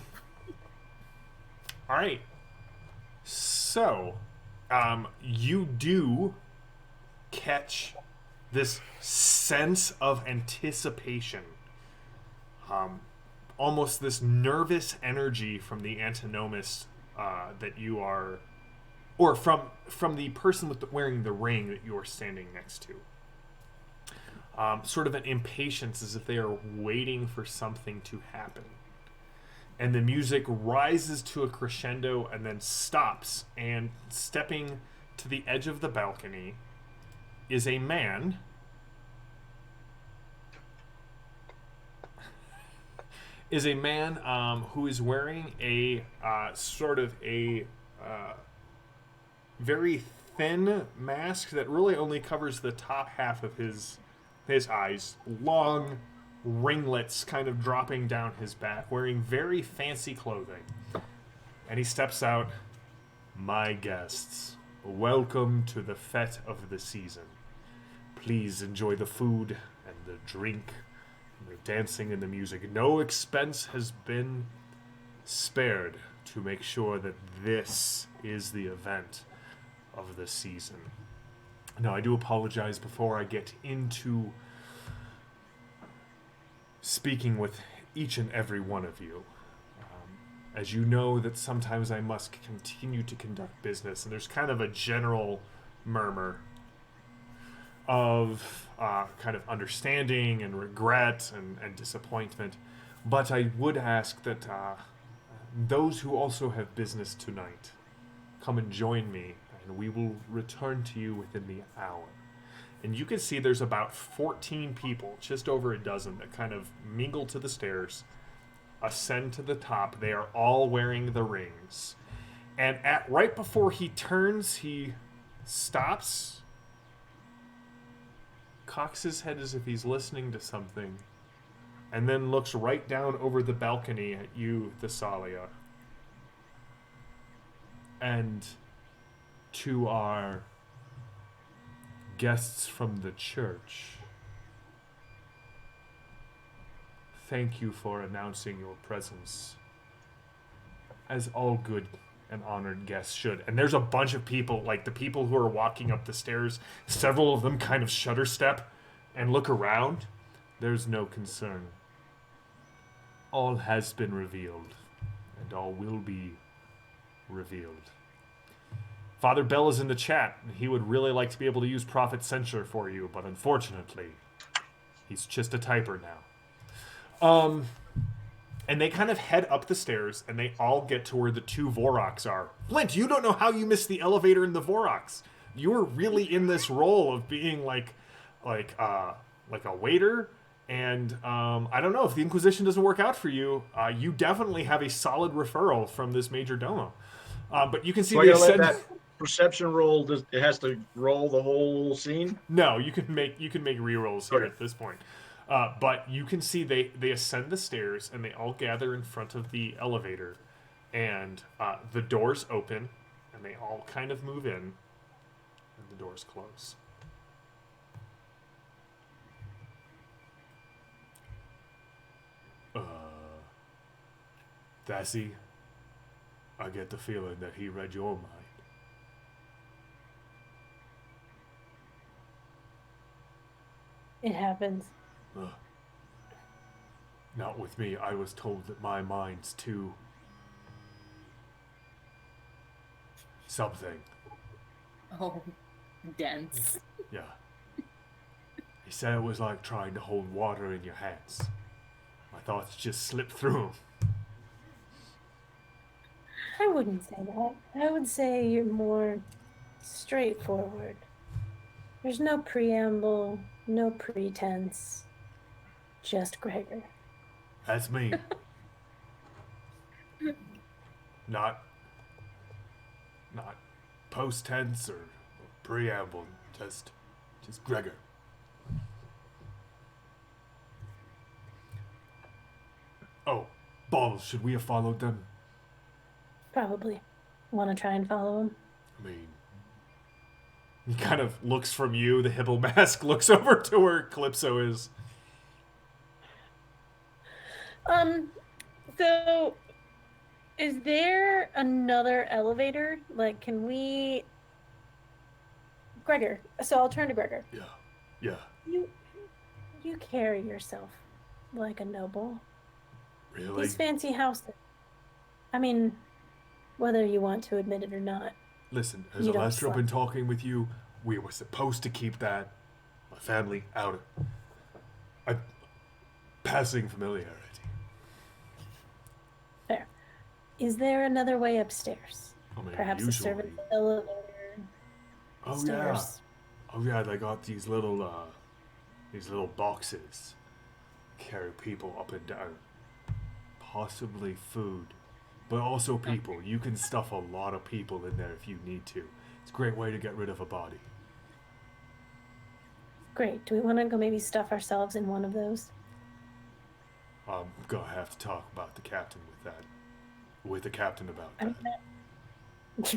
All right. So, you do catch this sense of anticipation. Almost this nervous energy from the antinomist that you are, or from the person wearing the ring that you are standing next to. Sort of an impatience, as if they are waiting for something to happen. And the music rises to a crescendo and then stops. And stepping to the edge of the balcony is a man who is wearing a sort of a very thin mask that really only covers the top half of his eyes. Long ringlets kind of dropping down his back, wearing very fancy clothing. And he steps out. My guests, welcome to the fete of the season. Please enjoy the food and the drink, and the dancing and the music. No expense has been spared to make sure that this is the event of the season. Now, I do apologize before I get into speaking with each and every one of you. As you know, that sometimes I must continue to conduct business, and there's kind of a general murmur of kind of understanding and regret and disappointment. But I would ask that those who also have business tonight come and join me, and we will return to you within the hour. And you can see there's about 14 people, just over a dozen, that kind of mingle to the stairs, ascend to the top. They are all wearing the rings. And right before he turns, he stops, cocks his head as if he's listening to something, and then looks right down over the balcony at you, Thessalia. And to our guests from the church, thank you for announcing your presence, as all good and honored guests should. And there's a bunch of people, like the people who are walking up the stairs, several of them kind of shudder step and look around. There's no concern. All has been revealed, and all will be revealed. Father Bell is in the chat. He would really like to be able to use Prophet Censure for you, but unfortunately, he's just a typer now. And they kind of head up the stairs, and they all get to where the two Voroks are. Flint, you don't know how you missed the elevator and the Voroks. You were really in this role of being like a waiter. And I don't know, if the Inquisition doesn't work out for you, you definitely have a solid referral from this Major Domo. But you can see the that perception roll. It has to roll the whole scene. No, you can make rerolls here at this point. But you can see they ascend the stairs, and they all gather in front of the elevator, and the doors open, and they all kind of move in, and the doors close. Thassie, I get the feeling that he read your mind. It happens. Not with me. I was told that my mind's too something. Oh, dense. Yeah. He said it was like trying to hold water in your hands. My thoughts just slipped through 'em. I wouldn't say that. I would say you're more straightforward. There's no preamble, no pretense, just Gregor. That's me. Not post tense or preamble, just Gregor. Balls, should we have followed them? Probably. Want to try and follow him? I mean, he kind of looks from you. The Hippo mask looks over to where Calypso is. So is there another elevator? Like, can we... Gregor. So I'll turn to Gregor. Yeah. You carry yourself like a noble. Really? These fancy houses. I mean, whether you want to admit it or not. Listen, has You don't Alestra slut. been talking with you? We were supposed to keep that, my family, out of passing familiarity. Fair. Is there another way upstairs? I mean, Perhaps a usually. servant elevator? Oh Stairs? yeah, they got these little boxes. Carry people up and down. Possibly food. But also people. You can stuff a lot of people in there if you need to. It's a great way to get rid of a body. Great. Do we want to go maybe stuff ourselves in one of those? I'm gonna have to talk about the captain with the captain about I that.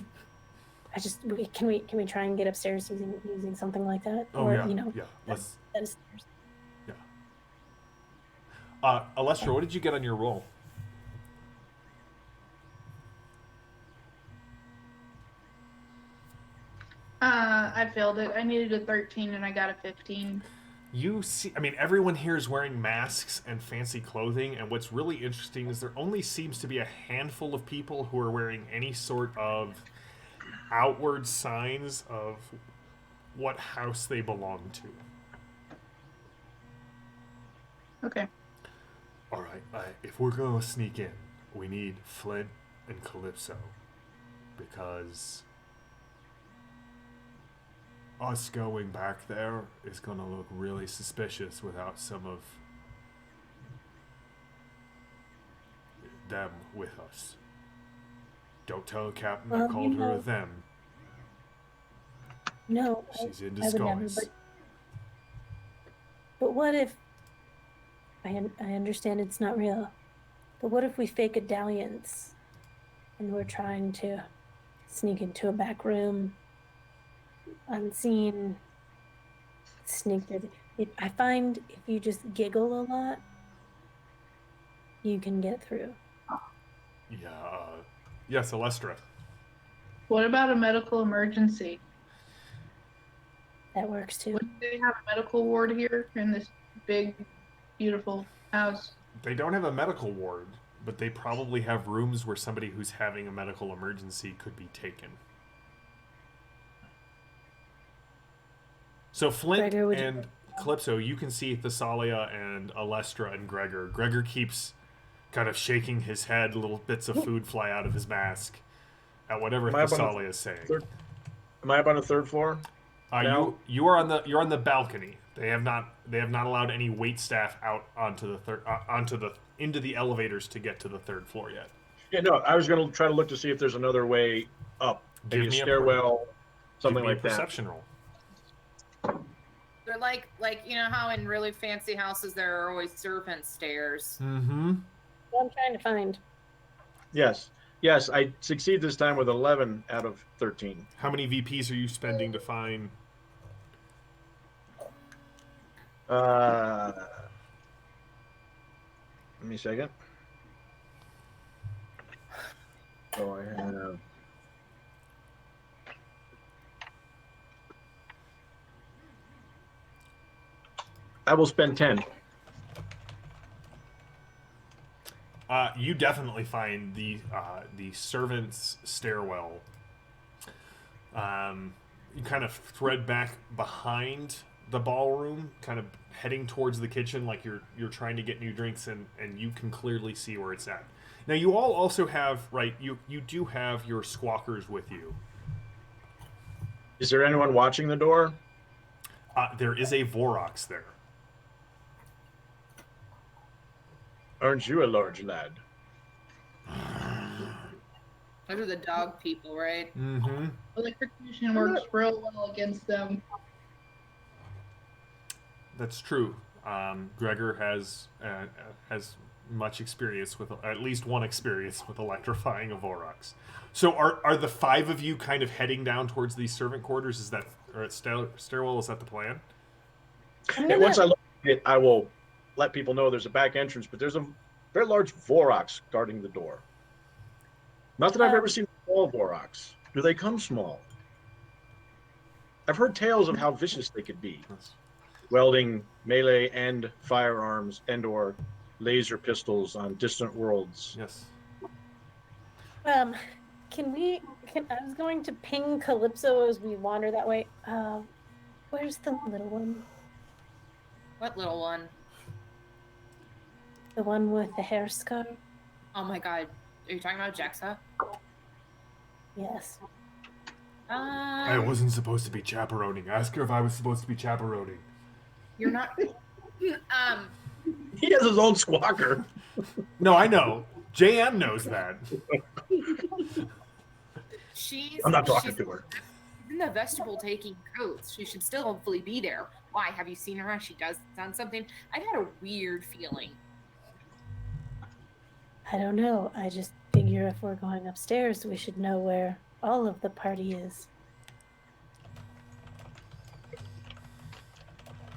mean, can we try and get upstairs using something like that? Oh, or yeah, you know, yeah. Let's. that is stairs. Alestra, what did you get on your roll? I failed it. I needed a 13 and I got a 15. You see, I mean, everyone here is wearing masks and fancy clothing, and what's really interesting is there only seems to be a handful of people who are wearing any sort of outward signs of what house they belong to. Okay. All right, if we're gonna sneak in, we need Flint and Calypso, because us going back there is gonna look really suspicious without some of them with us. Don't tell the captain I Well, called you her a know- them. No, She's in I would never. disguise. But what if? I understand it's not real, but what if we fake a dalliance, and we're trying to sneak into a back room, unseen, sneak through I find if you just giggle a lot, you can get through. Yeah, yes, Alestra. What about a medical emergency? That works too. Wouldn't they have a medical ward here in this big, beautiful house? They don't have a medical ward, but they probably have rooms where somebody who's having a medical emergency could be taken. So Flint Gregor, would you- and Calypso, you can see Thessalia and Alestra and Gregor. Gregor keeps kind of shaking his head, little bits of food fly out of his mask at whatever Am I up on the Thessalia is saying. Am I up on the third floor? No. You're on the balcony. They have not allowed any wait staff out onto the into the elevators to get to the third floor yet. Yeah, no. I was going to try to look to see if there's another way up. Give Maybe a me a stairwell, something Give me like a that. perception roll. They're like you know how in really fancy houses there are always servant stairs. Mm-hmm. What I'm trying to find. Yes. Yes, I succeed this time with 11 out of 13. How many VPs are you spending to find? Let me a second. So I have. I will spend 10. You definitely find the servants' stairwell. You kind of thread back behind the ballroom, kind of heading towards the kitchen, like you're trying to get new drinks, and you can clearly see where it's at. Now you all also have you do have your squawkers with you. Is there anyone watching the door? There is a Vorox there. Aren't you a large lad? Those are the dog people, right? Mm-hmm. Electrocution works real well against them. That's true. Gregor has much experience with, at least one experience with electrifying a Vorox. So are the 5 of you kind of heading down towards these servant quarters? Is that, or stairwell? Is that the plan? And once I look at it, I will let people know there's a back entrance, but there's a very large Vorox guarding the door. Not that I've ever seen small Vorox. Do they come small? I've heard tales of how vicious they could be. Welding melee and firearms and or laser pistols on distant worlds. Yes. I was going to ping Calypso as we wander that way. Where's the little one? What little one? The one with the hair scar? Oh my god. Are you talking about Jexa? Yes. I wasn't supposed to be chaperoning. Ask her if I was supposed to be chaperoning. You're not. He has his own squawker. No, I know. JM knows that. I'm not talking to her. She's in the vestibule taking coats. She should still hopefully be there. Why? Have you seen her as she does on something? I've had a weird feeling. I don't know. I just figure if we're going upstairs, we should know where all of the party is.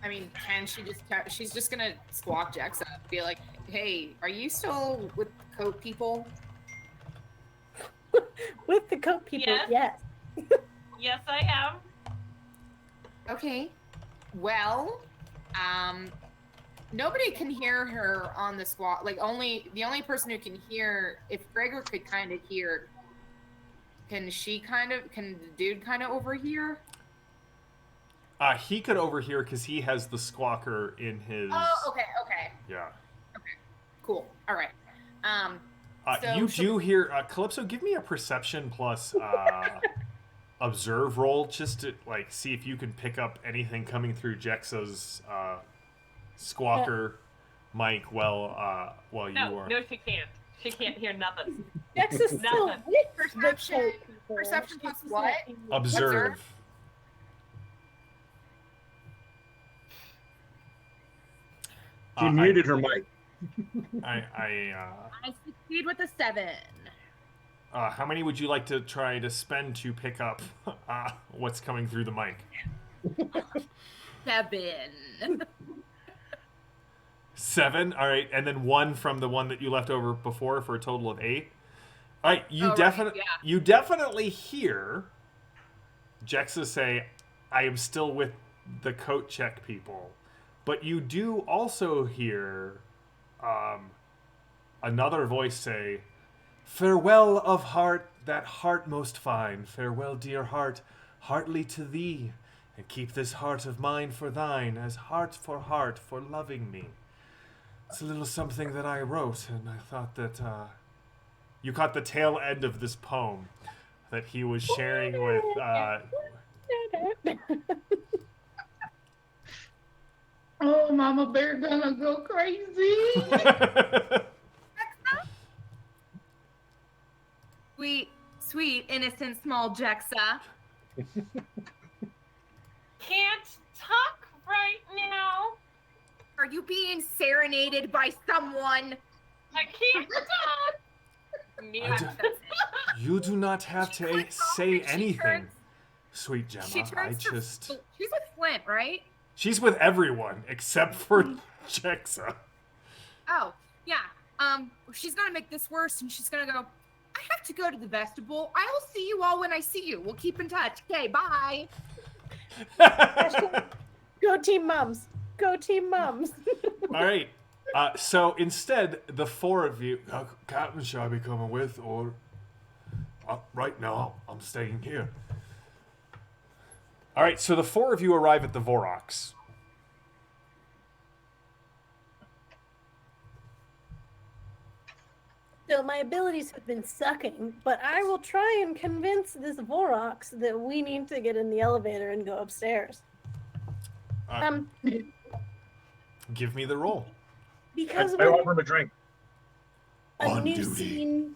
I mean, can she just... She's just gonna squawk Jexa. Be like, hey, are you still with the coat people? With the coat people, Yes. yes. Yes, I am. Okay. Well, nobody can hear her on the squawk. Like, the only person who can hear... If Gregor could kind of hear... Can the dude kind of overhear? He could overhear because he has the squawker in his... Oh, okay. Yeah. Okay, cool. All right. You do hear... Calypso, give me a perception plus observe roll just to see if you can pick up anything coming through Jexa's squawker mic while you are... No, she can't. She can't hear nothing. Jexa's still Nothing. with Perception. the coat people. Perception plus She's what? not in- Observe. She muted her mic. I succeed with a 7. How many would you like to try to spend to pick up what's coming through the mic? 7. 7? All right, and then 1 from the one that you left over before for a total of 8. All right, you definitely hear Jexa say, I am still with the coat check people. But you do also hear another voice say, farewell of heart, that heart most fine. Farewell, dear heart, heartily to thee. And keep this heart of mine for thine, as heart for loving me. It's a little something that I wrote, and I thought that you caught the tail end of this poem that he was sharing with... Oh, Mama Bear gonna go crazy. Sweet, innocent, small Jexa. Can't talk right now. Are you being serenaded by someone? I can't talk. I you do not have to say anything, sweet Gemma. She's with Flint, right? She's with everyone except for Jexa. Oh, yeah. She's gonna make this worse, and she's gonna go, I have to go to the vestibule. I will see you all when I see you. We'll keep in touch. Okay, bye. Go Team Mums. Go Team Mums. All right. So instead, the 4 of you... Captain, shall I be coming with, or... right now, I'm staying here. All right, so the 4 of you arrive at the Vorox. So my abilities have been sucking, but I will try and convince this Vorox that we need to get in the elevator and go upstairs. Give me the roll. Because I offer him a drink. a On new duty. scene,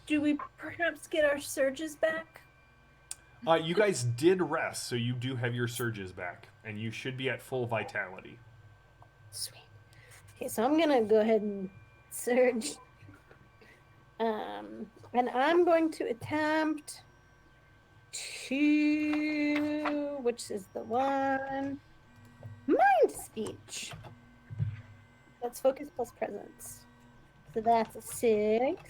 do we perhaps get our surges back? You guys did rest, so you do have your surges back, and you should be at full vitality. Sweet. Okay, so I'm gonna go ahead and surge. And I'm going to attempt to, which is the one, mind speech. That's focus plus presence. So that's a 6.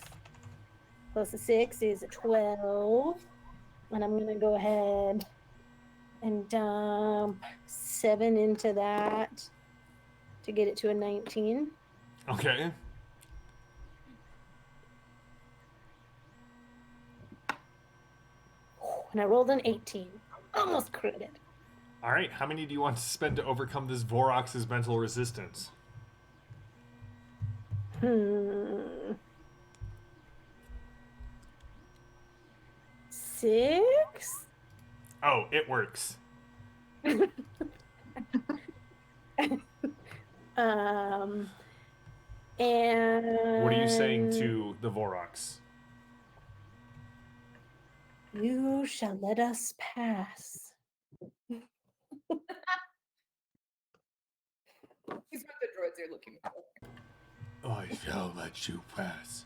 Plus a 6 is a 12. And I'm going to go ahead and dump 7 into that to get it to a 19. Okay. And I rolled an 18. Almost critted. All right. How many do you want to spend to overcome this Vorox's mental resistance? 6? Oh, it works. And What are you saying to the Vorox? you shall let us pass. He's what the droids are looking for. I shall let you pass.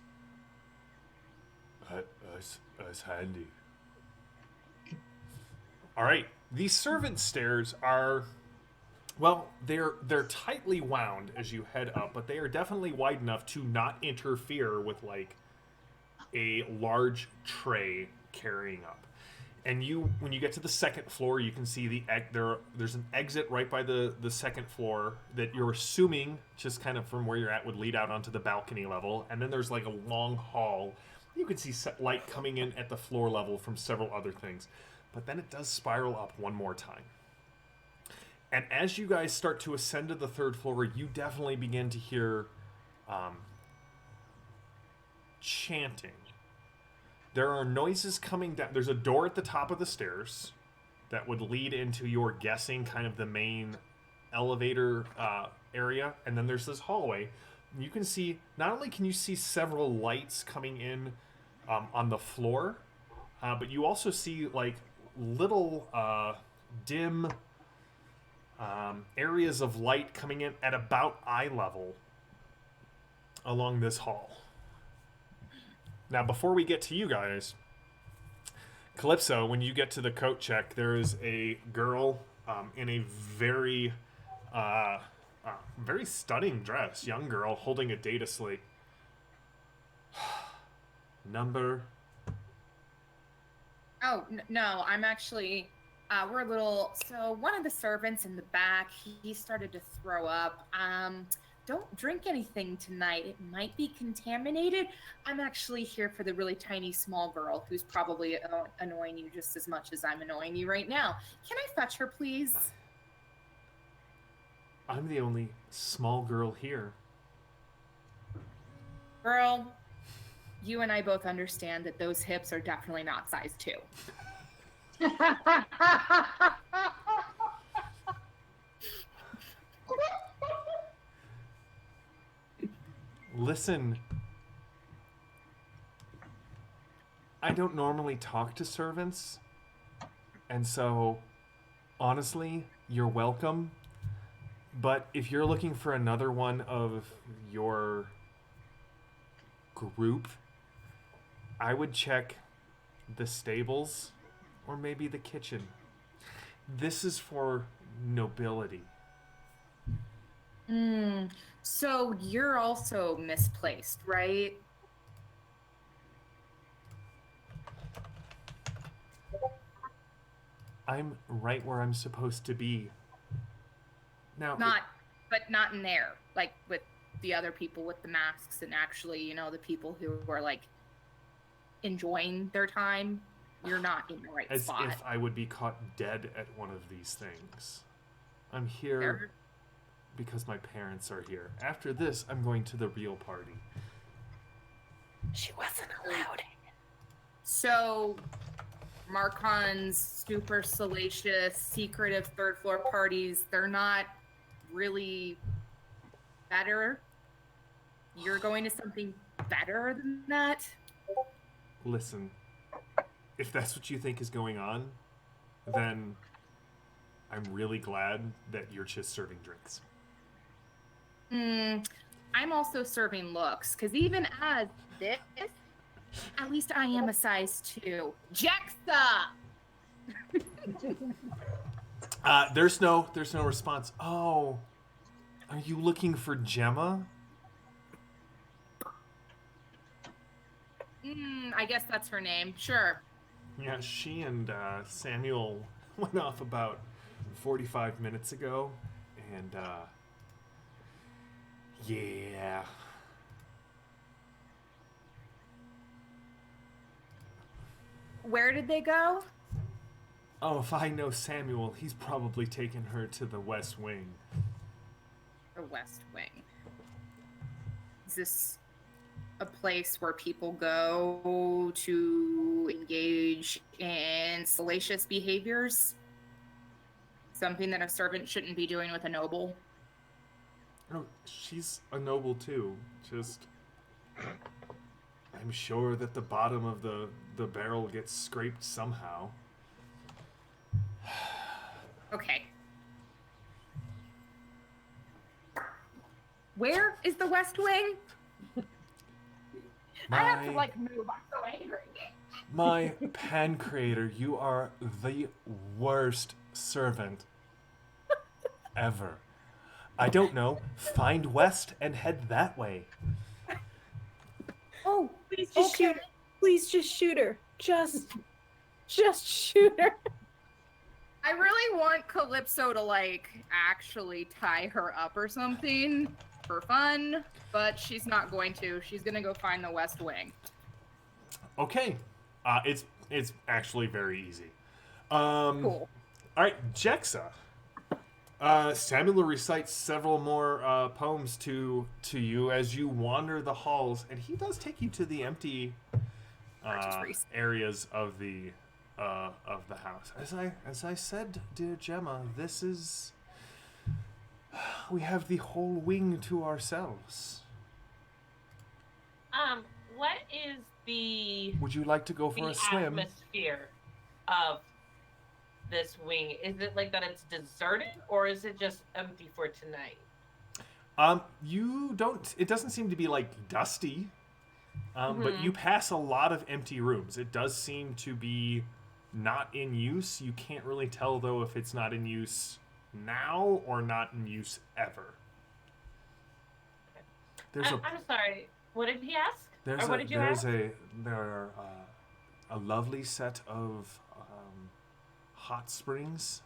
That's handy. All right. These servant stairs are, well, they're tightly wound as you head up, but they are definitely wide enough to not interfere with like a large tray carrying up. And when you get to the second floor, you can see there's an exit right by the second floor that you're assuming, just kind of from where you're at, would lead out onto the balcony level. And then there's like a long hall. You can see light coming in at the floor level from several other things. But then it does spiral up one more time. And as you guys start to ascend to the third floor, you definitely begin to hear chanting. There are noises coming down. There's a door at the top of the stairs that would lead into, your guessing, kind of the main elevator area. And then there's this hallway. You can see, not only can you see several lights coming in on the floor, but you also see like little dim areas of light coming in at about eye level along this hall. Now, before we get to you guys, Calypso, when you get to the coat check, there is a girl in a very, very stunning dress, young girl, holding a data slate. Number? Oh, no, I'm actually, we're a little, so one of the servants in the back, he started to throw up. Don't drink anything tonight. It might be contaminated. I'm actually here for the really tiny small girl who's probably annoying you just as much as I'm annoying you right now. Can I fetch her, please? I'm the only small girl here. Girl, you and I both understand that those hips are definitely not size 2. Listen, I don't normally talk to servants, and so, honestly, you're welcome. But if you're looking for another one of your group, I would check the stables or maybe the kitchen. This is for nobility. So you're also misplaced, right? I'm right where I'm supposed to be. Now, But not in there, like with the other people with the masks and actually, you know, the people who are like enjoying their time. You're not in the right as spot. if I would be caught dead at one of these things. I'm here because my parents are here. After this, I'm going to the real party. She wasn't allowed in. So, Marcon's super salacious, secretive third floor parties, they're not really better? You're going to something better than that? Listen, if that's what you think is going on, then I'm really glad that you're just serving drinks. I'm also serving looks, because even as this, at least I am a size 2. Jexa! There's no response. Oh, are you looking for Gemma? I guess that's her name. Sure. Yeah, she and Samuel went off about 45 minutes ago, and yeah. Where did they go? Oh, if I know Samuel, he's probably taken her to the West Wing. The West Wing. Is this a place where people go to engage in salacious behaviors? Something that a servant shouldn't be doing with a noble? Oh, she's a noble too. Just, I'm sure that the bottom of the barrel gets scraped somehow. Okay. Where is the West Wing? I have to move. I'm so angry. My pancreator, you are the worst servant ever. I don't know. Find west and head that way. Oh, please just shoot her. Please just shoot her. Just shoot her. I really want Calypso to actually tie her up or something for fun, but she's not going to. She's gonna go find the West Wing. Okay. It's actually very easy. Cool. All right, Jexa. Samuel recites several more poems to you as you wander the halls, and he does take you to the empty areas of the house. As I said, dear Gemma, this is, we have the whole wing to ourselves. What is the Would you like to go for a swim? atmosphere of this wing? Is it like that it's deserted, or is it just empty for tonight? It doesn't seem to be dusty, but you pass a lot of empty rooms. It does seem to be not in use. You can't really tell though if it's not in use now or not in use ever. I'm sorry. What did he ask? What did you ask? There are a lovely set of hot springs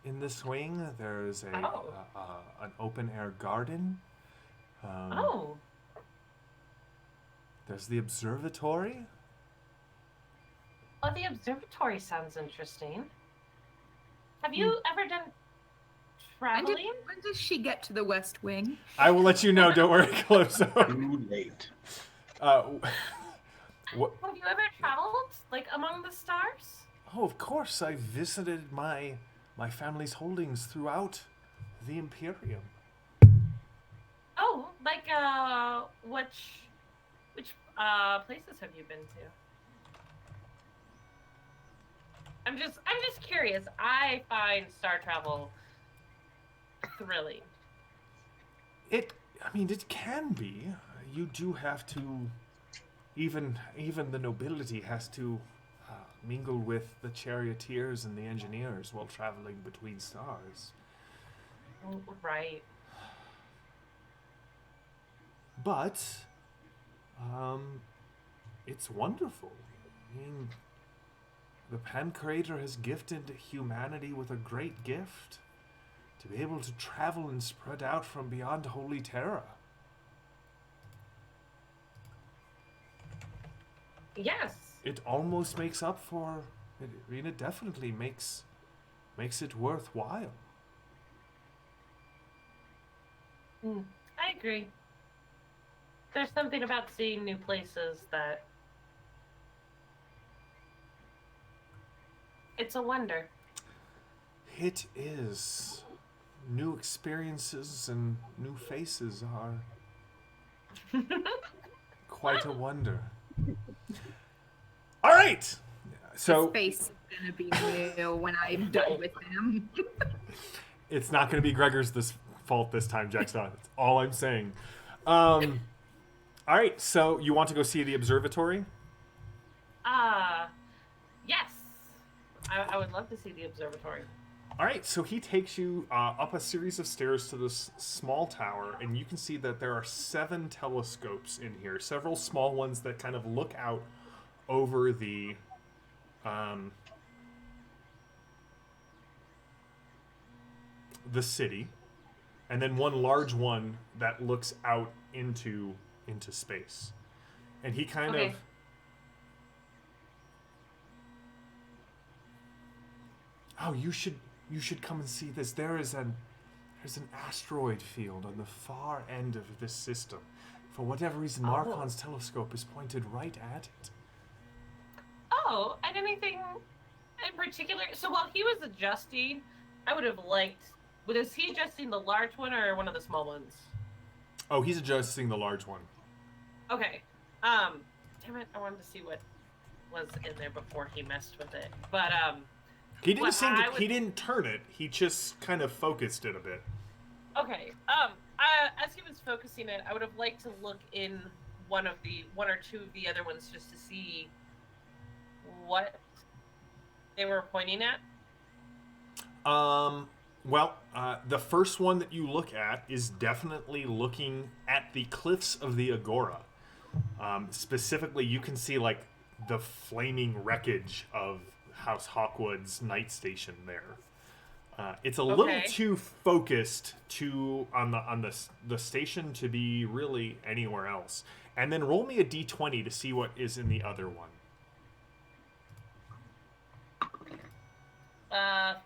in this wing. There's an open air garden. There's the observatory. Oh, the observatory sounds interesting. Have you ever done traveling? When does she get to the West Wing? I will let you know. Don't worry, Calypso. Too late. Have you ever traveled, among the stars? Oh, of course. I visited my family's holdings throughout the Imperium. Oh, which places have you been to? I'm just curious. I find star travel thrilling. It can be. You do have to, even the nobility has to mingle with the charioteers and the engineers while traveling between stars. Right. But, it's wonderful. The Pancrator has gifted humanity with a great gift to be able to travel and spread out from beyond Holy Terra. Yes. It almost makes up for it. It definitely makes it worthwhile. I agree. There's something about seeing new places that it's a wonder. It is. New experiences and new faces are quite a wonder. All right. So His face is gonna be new when I'm done with him. it's not going to be Gregor's fault this time, Jexa. That's all I'm saying. All right, so you want to go see the observatory? Yes. I would love to see the observatory. All right, so he takes you up a series of stairs to this small tower, and you can see that there are 7 telescopes in here, several small ones that kind of look out over the city, and then one large one that looks out into space. And he kind Okay. of Oh, you should come and see this. There's an asteroid field on the far end of this system. For whatever reason, Marcon's telescope is pointed right at it. Oh, and anything in particular? So while he was adjusting, I would have liked. Was he adjusting the large one or one of the small ones? Oh, he's adjusting the large one. Okay. Damn it! I wanted to see what was in there before he messed with it. But He didn't what he didn't turn it. He just kind of focused it a bit. Okay. As he was focusing it, I would have liked to look in one or two of the other ones just to see what they were pointing at. Well, the first one that you look at is definitely looking at the cliffs of the Agora. Specifically, you can see like the flaming wreckage of House Hawkwood's night station there. It's a little too focused on the station to be really anywhere else. And then roll me a d20 to see what is in the other one.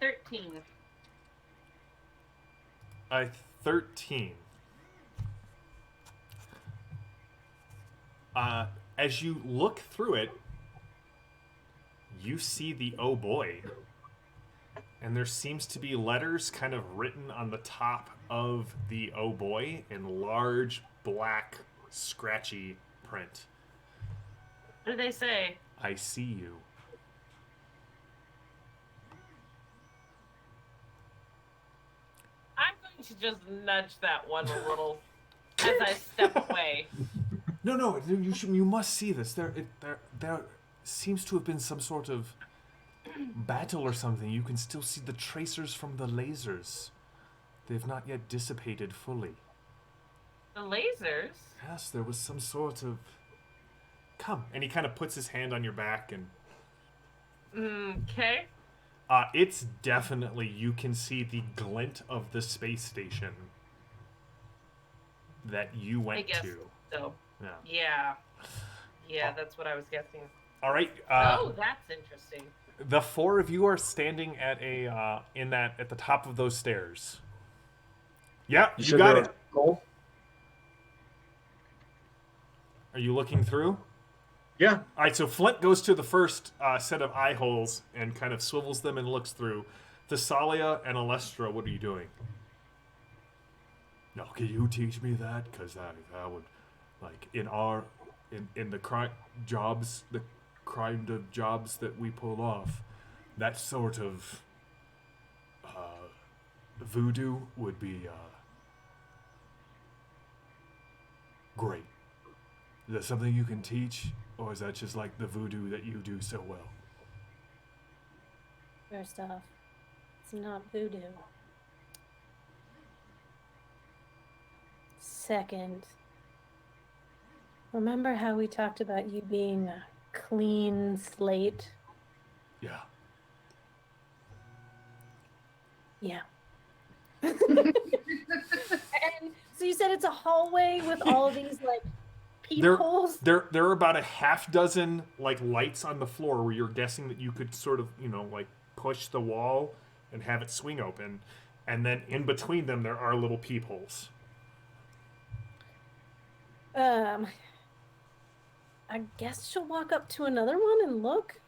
13. 13. As you look through it, you see the oh boy. And there seems to be letters kind of written on the top of the oh boy in large, black, scratchy print. What do they say? I see you. I'm going to just nudge that one a little as I step away. No, you must see this. There seems to have been some sort of battle or something. You can still see the tracers from the lasers. They've not yet dissipated fully. The lasers? Yes, there was some sort of... Come. And he kind of puts his hand on your back and... Okay. It's definitely, you can see the glint of the space station that you went to. So. Yeah. Yeah, that's what I was guessing. All right. That's interesting. The 4 of you are standing at at the top of those stairs. Yeah, you got it. Cool. Are you looking through? Yeah. All right, so Flint goes to the first set of eye holes and kind of swivels them and looks through. Thessalia and Alestra, what are you doing? No, can you teach me that? Because that would, like, in the crime jobs that we pull off, that sort of voodoo would be great. Is that something you can teach, or is that just like the voodoo that you do so well? First off, it's not voodoo. Second, remember how we talked about you being a clean slate? Yeah. Yeah. And so you said it's a hallway with all of these like peepholes? There are about a half dozen like lights on the floor where you're guessing that you could sort of, like push the wall and have it swing open. And then in between them there are little peepholes. I guess she'll walk up to another one and look.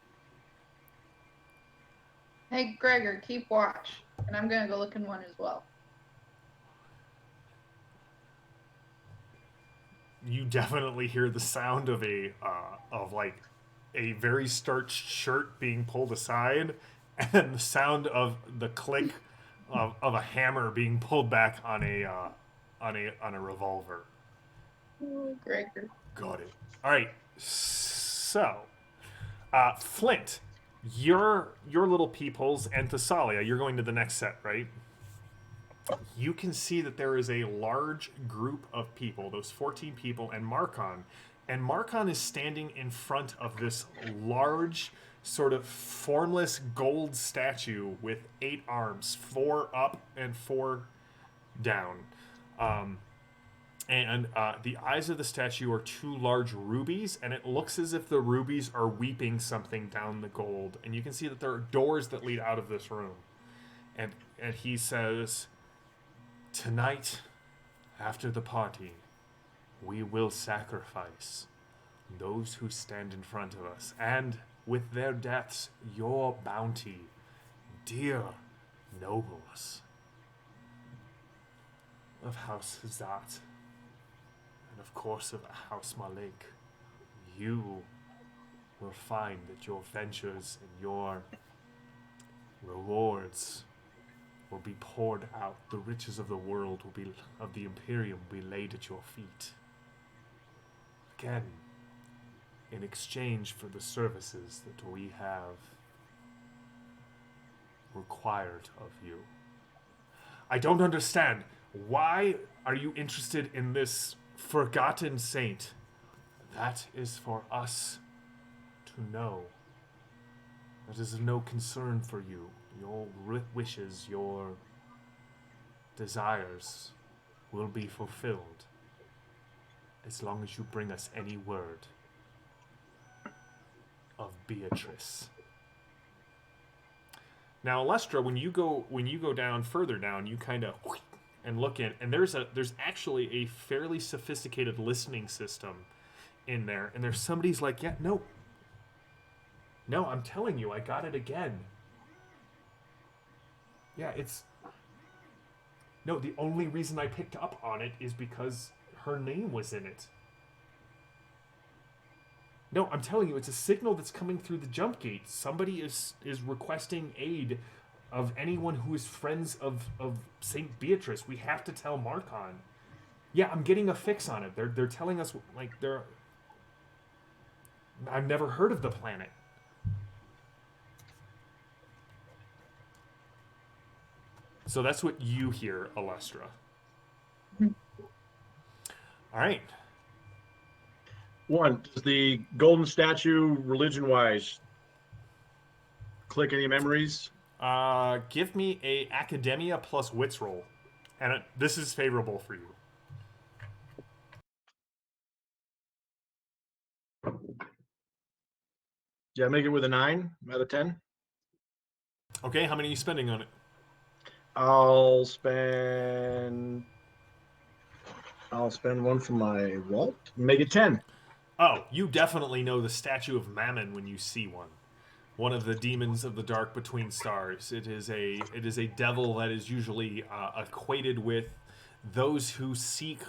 Hey, Gregor, keep watch. And I'm gonna go look in one as well. You definitely hear the sound of a very starched shirt being pulled aside, and then the sound of the click of a hammer being pulled back on a revolver. Oh, Gregor. Got it. All right. So, Flint, your little peepholes, and Thessalia, you're going to the next set, right? You can see that there is a large group of people, those 14 people, and Markon. And Markon is standing in front of this large, sort of formless gold statue with 8 arms, 4 up and 4 down. And the eyes of the statue are 2 large rubies, and it looks as if the rubies are weeping something down the gold. And you can see that there are doors that lead out of this room. And he says, "Tonight, after the party, we will sacrifice those who stand in front of us, and with their deaths, your bounty, dear nobles of House Hazat, and of course of House Malik, you will find that your ventures and your rewards will be poured out. The riches of the world will be of the Imperium will be laid at your feet. Again, in exchange for the services that we have required of you. I don't understand. Why are you interested in this forgotten saint? That is for us to know. That is no concern for you. Your wishes, your desires will be fulfilled as long as you bring us any word of Beatrice. Now, Alestra, when you go down further down, you kind of and look in, and there's actually a fairly sophisticated listening system in there, and there's somebody's like, yeah, no, I'm telling you, I got it again. Yeah, no, the only reason I picked up on it is because her name was in it. No, I'm telling you, it's a signal that's coming through the jump gate. Somebody is requesting aid of anyone who is friends of Saint Beatrice. We have to tell Markon. Yeah, I'm getting a fix on it. They're telling us, like, I've never heard of the planet. So that's what you hear, Alestra. All right. One, does the golden statue, religion-wise, click any memories? Give me a Academia plus Wits roll. And this is favorable for you. Yeah, make it with a 9 out of 10. Okay, how many are you spending on it? I'll spend one for my vault. Make it 10. Oh, you definitely know the Statue of Mammon when you see one. One of the demons of the dark between stars. It is a devil that is usually equated with those who seek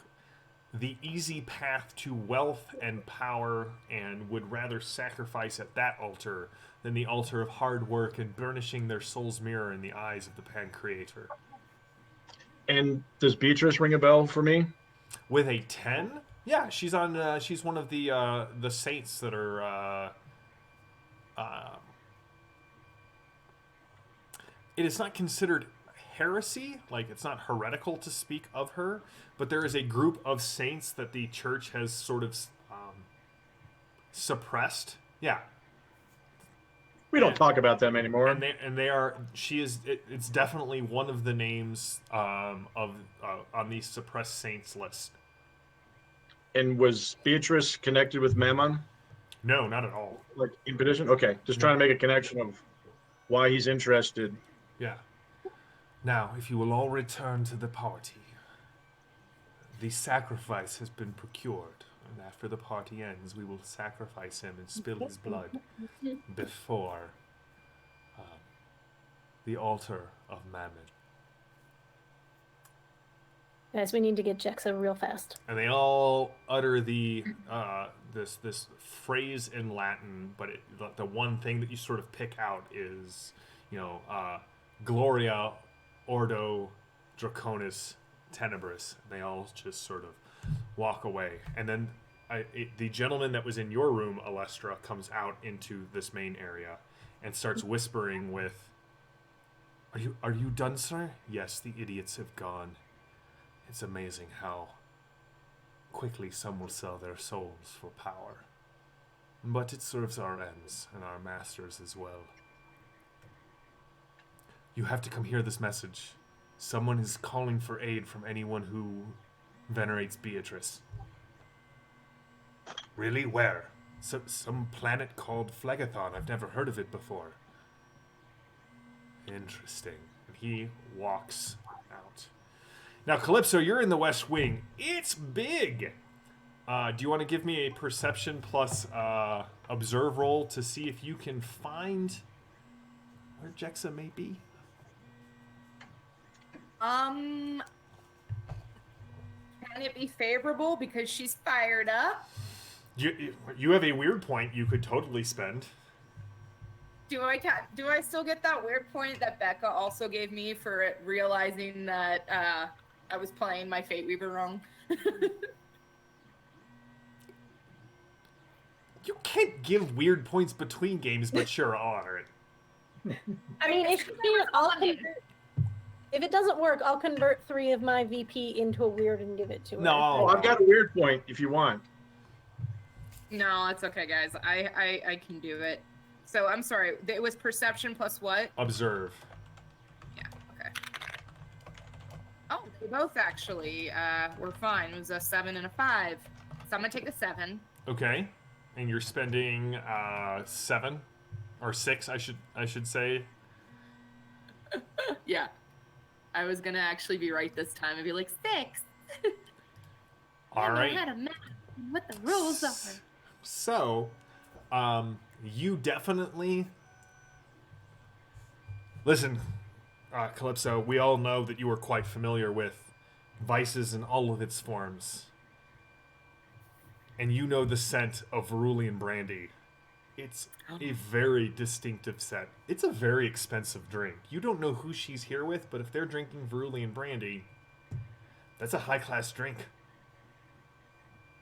the easy path to wealth and power and would rather sacrifice at that altar than the altar of hard work and burnishing their soul's mirror in the eyes of the Pancreator. And does Beatrice ring a bell for me? With a 10? Yeah, she's on. She's one of the saints that are. It is not considered heresy, like it's not heretical to speak of her, but there is a group of saints that the church has sort of suppressed. Yeah. We don't talk about them anymore. And they are. She is. It's definitely one of the names on the suppressed saints list. And was Beatrice connected with Mammon? No, not at all. Like Inquisition? Okay, just trying to make a connection of why he's interested. Yeah. Now, if you will all return to the party, the sacrifice has been procured, and after the party ends, we will sacrifice him and spill his blood before the altar of Mammon. Guys, we need to get Jexa real fast. And they all utter the this phrase in Latin, but the one thing that you sort of pick out is, Gloria Ordo Draconis Tenebris. They all just sort of walk away, and then the gentleman that was in your room, Alestra, comes out into this main area and starts whispering with, Are you done, sir? Yes, the idiots have gone. It's amazing how quickly some will sell their souls for power. But it serves our ends and our masters as well. You have to come hear this message. Someone is calling for aid from anyone who venerates Beatrice. Really? Where? Some planet called Phlegathon. I've never heard of it before. Interesting. And he walks out. Now, Calypso, you're in the West Wing. It's big! Do you want to give me a perception plus observe roll to see if you can find where Jexa may be? Can it be favorable because she's fired up? You have a weird point you could totally spend. Do I still get that weird point that Becca also gave me for realizing that I was playing my Fate Weaver wrong? You can't give weird points between games, but sure, I'll honor it. I mean, if it doesn't work, I'll convert 3 of my VP into a weird and give it to her. No. Oh, I've got a weird point if you want. No, it's okay, guys. I can do it. So I'm sorry. It was perception plus what? Observe. Yeah. Okay. Oh, they both actually were fine. It was a 7 and a 5. So I'm gonna take the 7. Okay. And you're spending 7 or 6, I should say. Yeah. I was gonna actually be right this time and be like 6. All right. I had a map and what the rules are. So, you definitely listen, Calypso. We all know that you are quite familiar with vices in all of its forms, and you know the scent of Verulian brandy. It's a very distinctive scent. It's a very expensive drink. You don't know who she's here with, but if they're drinking Verulian brandy, that's a high-class drink.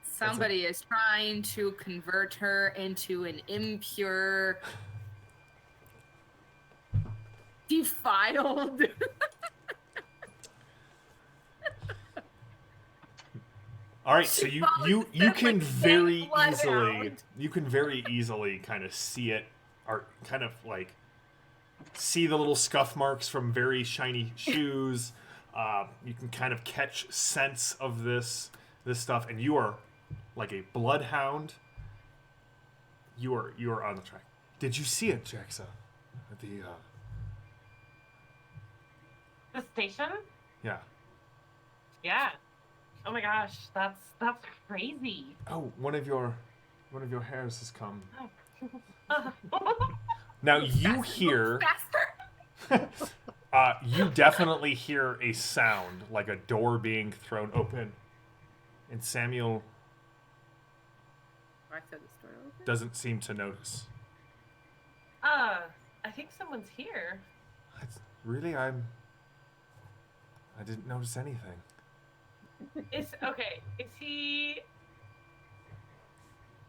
Somebody is trying to convert her into an impure, defiled. All right, so you can like very bloodhound. easily kind of see it, or kind of like see the little scuff marks from very shiny shoes. You can kind of catch scents of this stuff, and you are like a bloodhound. You are on the track. Did you see it, Jexa? The station? Yeah. Yeah. Oh my gosh, that's crazy. Oh, one of your hairs has come. Oh. Now you hear. Faster. You definitely hear a sound like a door being thrown open, and Samuel I said the store open. doesn't seem to notice. I think someone's here. Really, I didn't notice anything. Is he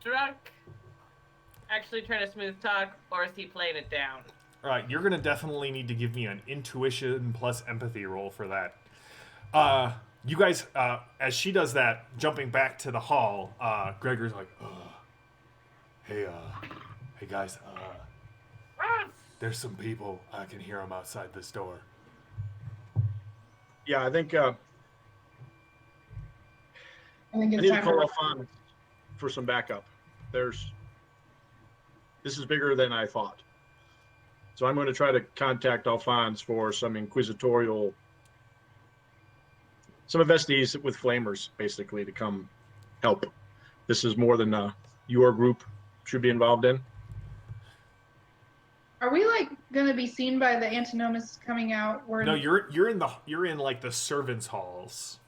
drunk, actually trying to smooth talk, or is he playing it down? All right, you're gonna definitely need to give me an intuition plus empathy roll for that. You guys, as she does that, jumping back to the hall, Gregor's like, hey guys, there's some people. I can hear them outside this door. Yeah, I think I think I it's need to time call for Alphonse for some backup. This is bigger than I thought. So I'm going to try to contact Alphonse for some inquisitorial, some investees with flamers, basically, to come help. This is more than your group should be involved in. Are we like gonna be seen by the Antinomus coming out? No, you're in like the servants' halls.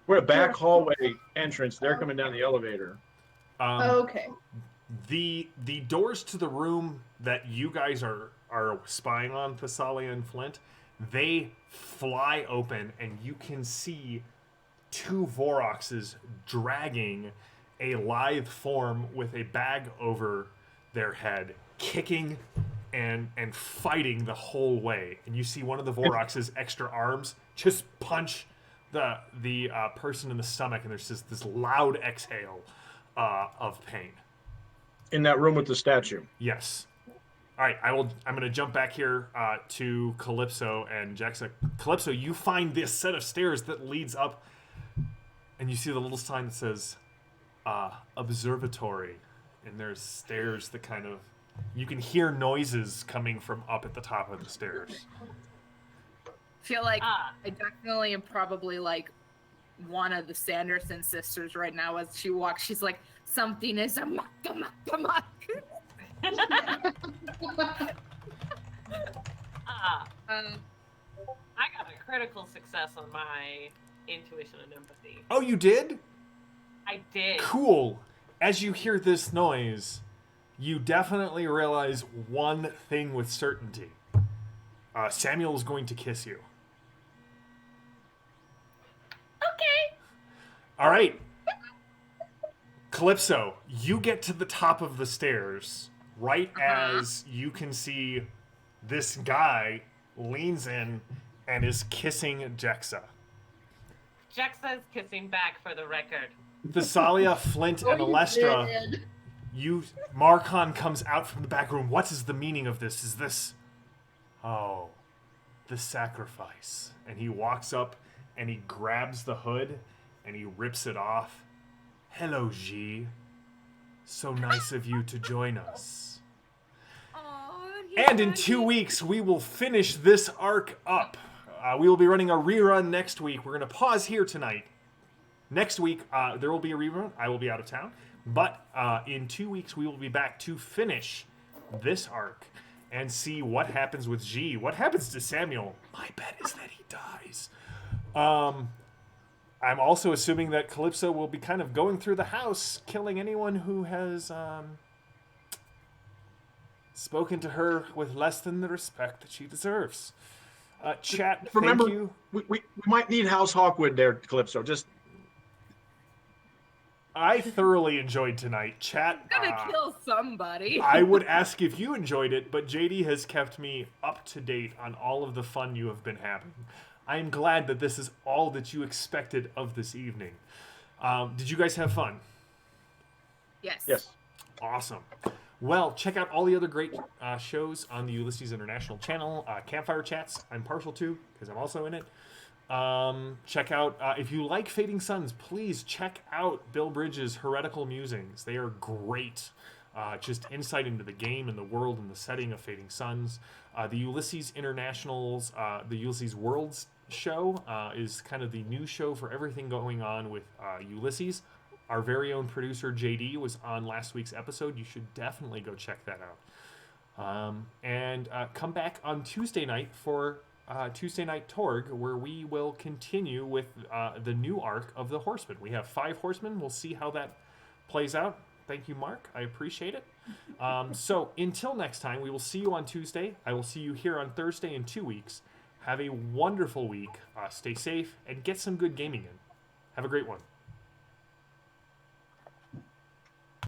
We're a back hallway entrance. They're coming down the elevator. Okay. The doors to the room that you guys are spying on, Thessalia and Flint, they fly open, and you can see two Voroxes dragging a lithe form with a bag over their head, kicking and fighting the whole way. And you see one of the Vorox's extra arms just punch the person in the stomach, and there's just this loud exhale of pain. In that room with the statue. Yes. All right, I'm going to jump back here to Calypso and Jaxa. Calypso, you find this set of stairs that leads up, and you see the little sign that says Observatory. And there's stairs that kind of... You can hear noises coming from up at the top of the stairs. I feel like I definitely am probably like one of the Sanderson sisters right now. As she walks, she's like, something is amok. I got a critical success on my intuition and empathy. Oh, you did? I did. Cool. As you hear this noise, you definitely realize one thing with certainty. Samuel is going to kiss you. Okay. All right. Calypso, you get to the top of the stairs right as you can see this guy leans in and is kissing Jexa. Jexa is kissing back for the record. Thessalia, Flint, and Alestra, Marcon comes out from the back room. What is the meaning of this? Is this... Oh, the sacrifice. And he walks up and he grabs the hood and he rips it off. Hello, G. So nice of you to join us. And in 2 weeks, we will finish this arc up. We will be running a rerun next week. We're going to pause here tonight. Next week, there will be a rerun. I will be out of town. But in 2 weeks, we will be back to finish this arc and see what happens with G. What happens to Samuel? My bet is that he dies. I'm also assuming that Calypso will be kind of going through the house, killing anyone who has spoken to her with less than the respect that she deserves. Chat, Remember, thank you. We might need House Hawkwood there, Calypso. Just... I thoroughly enjoyed tonight. Chat, I'm gonna kill somebody. I would ask if you enjoyed it, but JD has kept me up to date on all of the fun you have been having. I am glad that this is all that you expected of this evening. Did you guys have fun? Yes. Yes. Awesome. Well, check out all the other great shows on the Ulysses International channel. Campfire Chats, I'm partial to, because I'm also in it. Check out, if you like Fading Suns, please check out Bill Bridges' Heretical Musings. They are great. Just insight into the game and the world and the setting of Fading Suns. The Ulysses International's, the Ulysses Worlds show is kind of the new show for everything going on with Ulysses. Our very own producer, JD, was on last week's episode. You should definitely go check that out. And come back on Tuesday night for Tuesday Night Torg, where we will continue with the new arc of the Horsemen. We have 5 Horsemen. We'll see how that plays out. Thank you, Mark. I appreciate it. So until next time, we will see you on Tuesday. I will see you here on Thursday in 2 weeks. Have a wonderful week. Stay safe and get some good gaming in. Have a great one.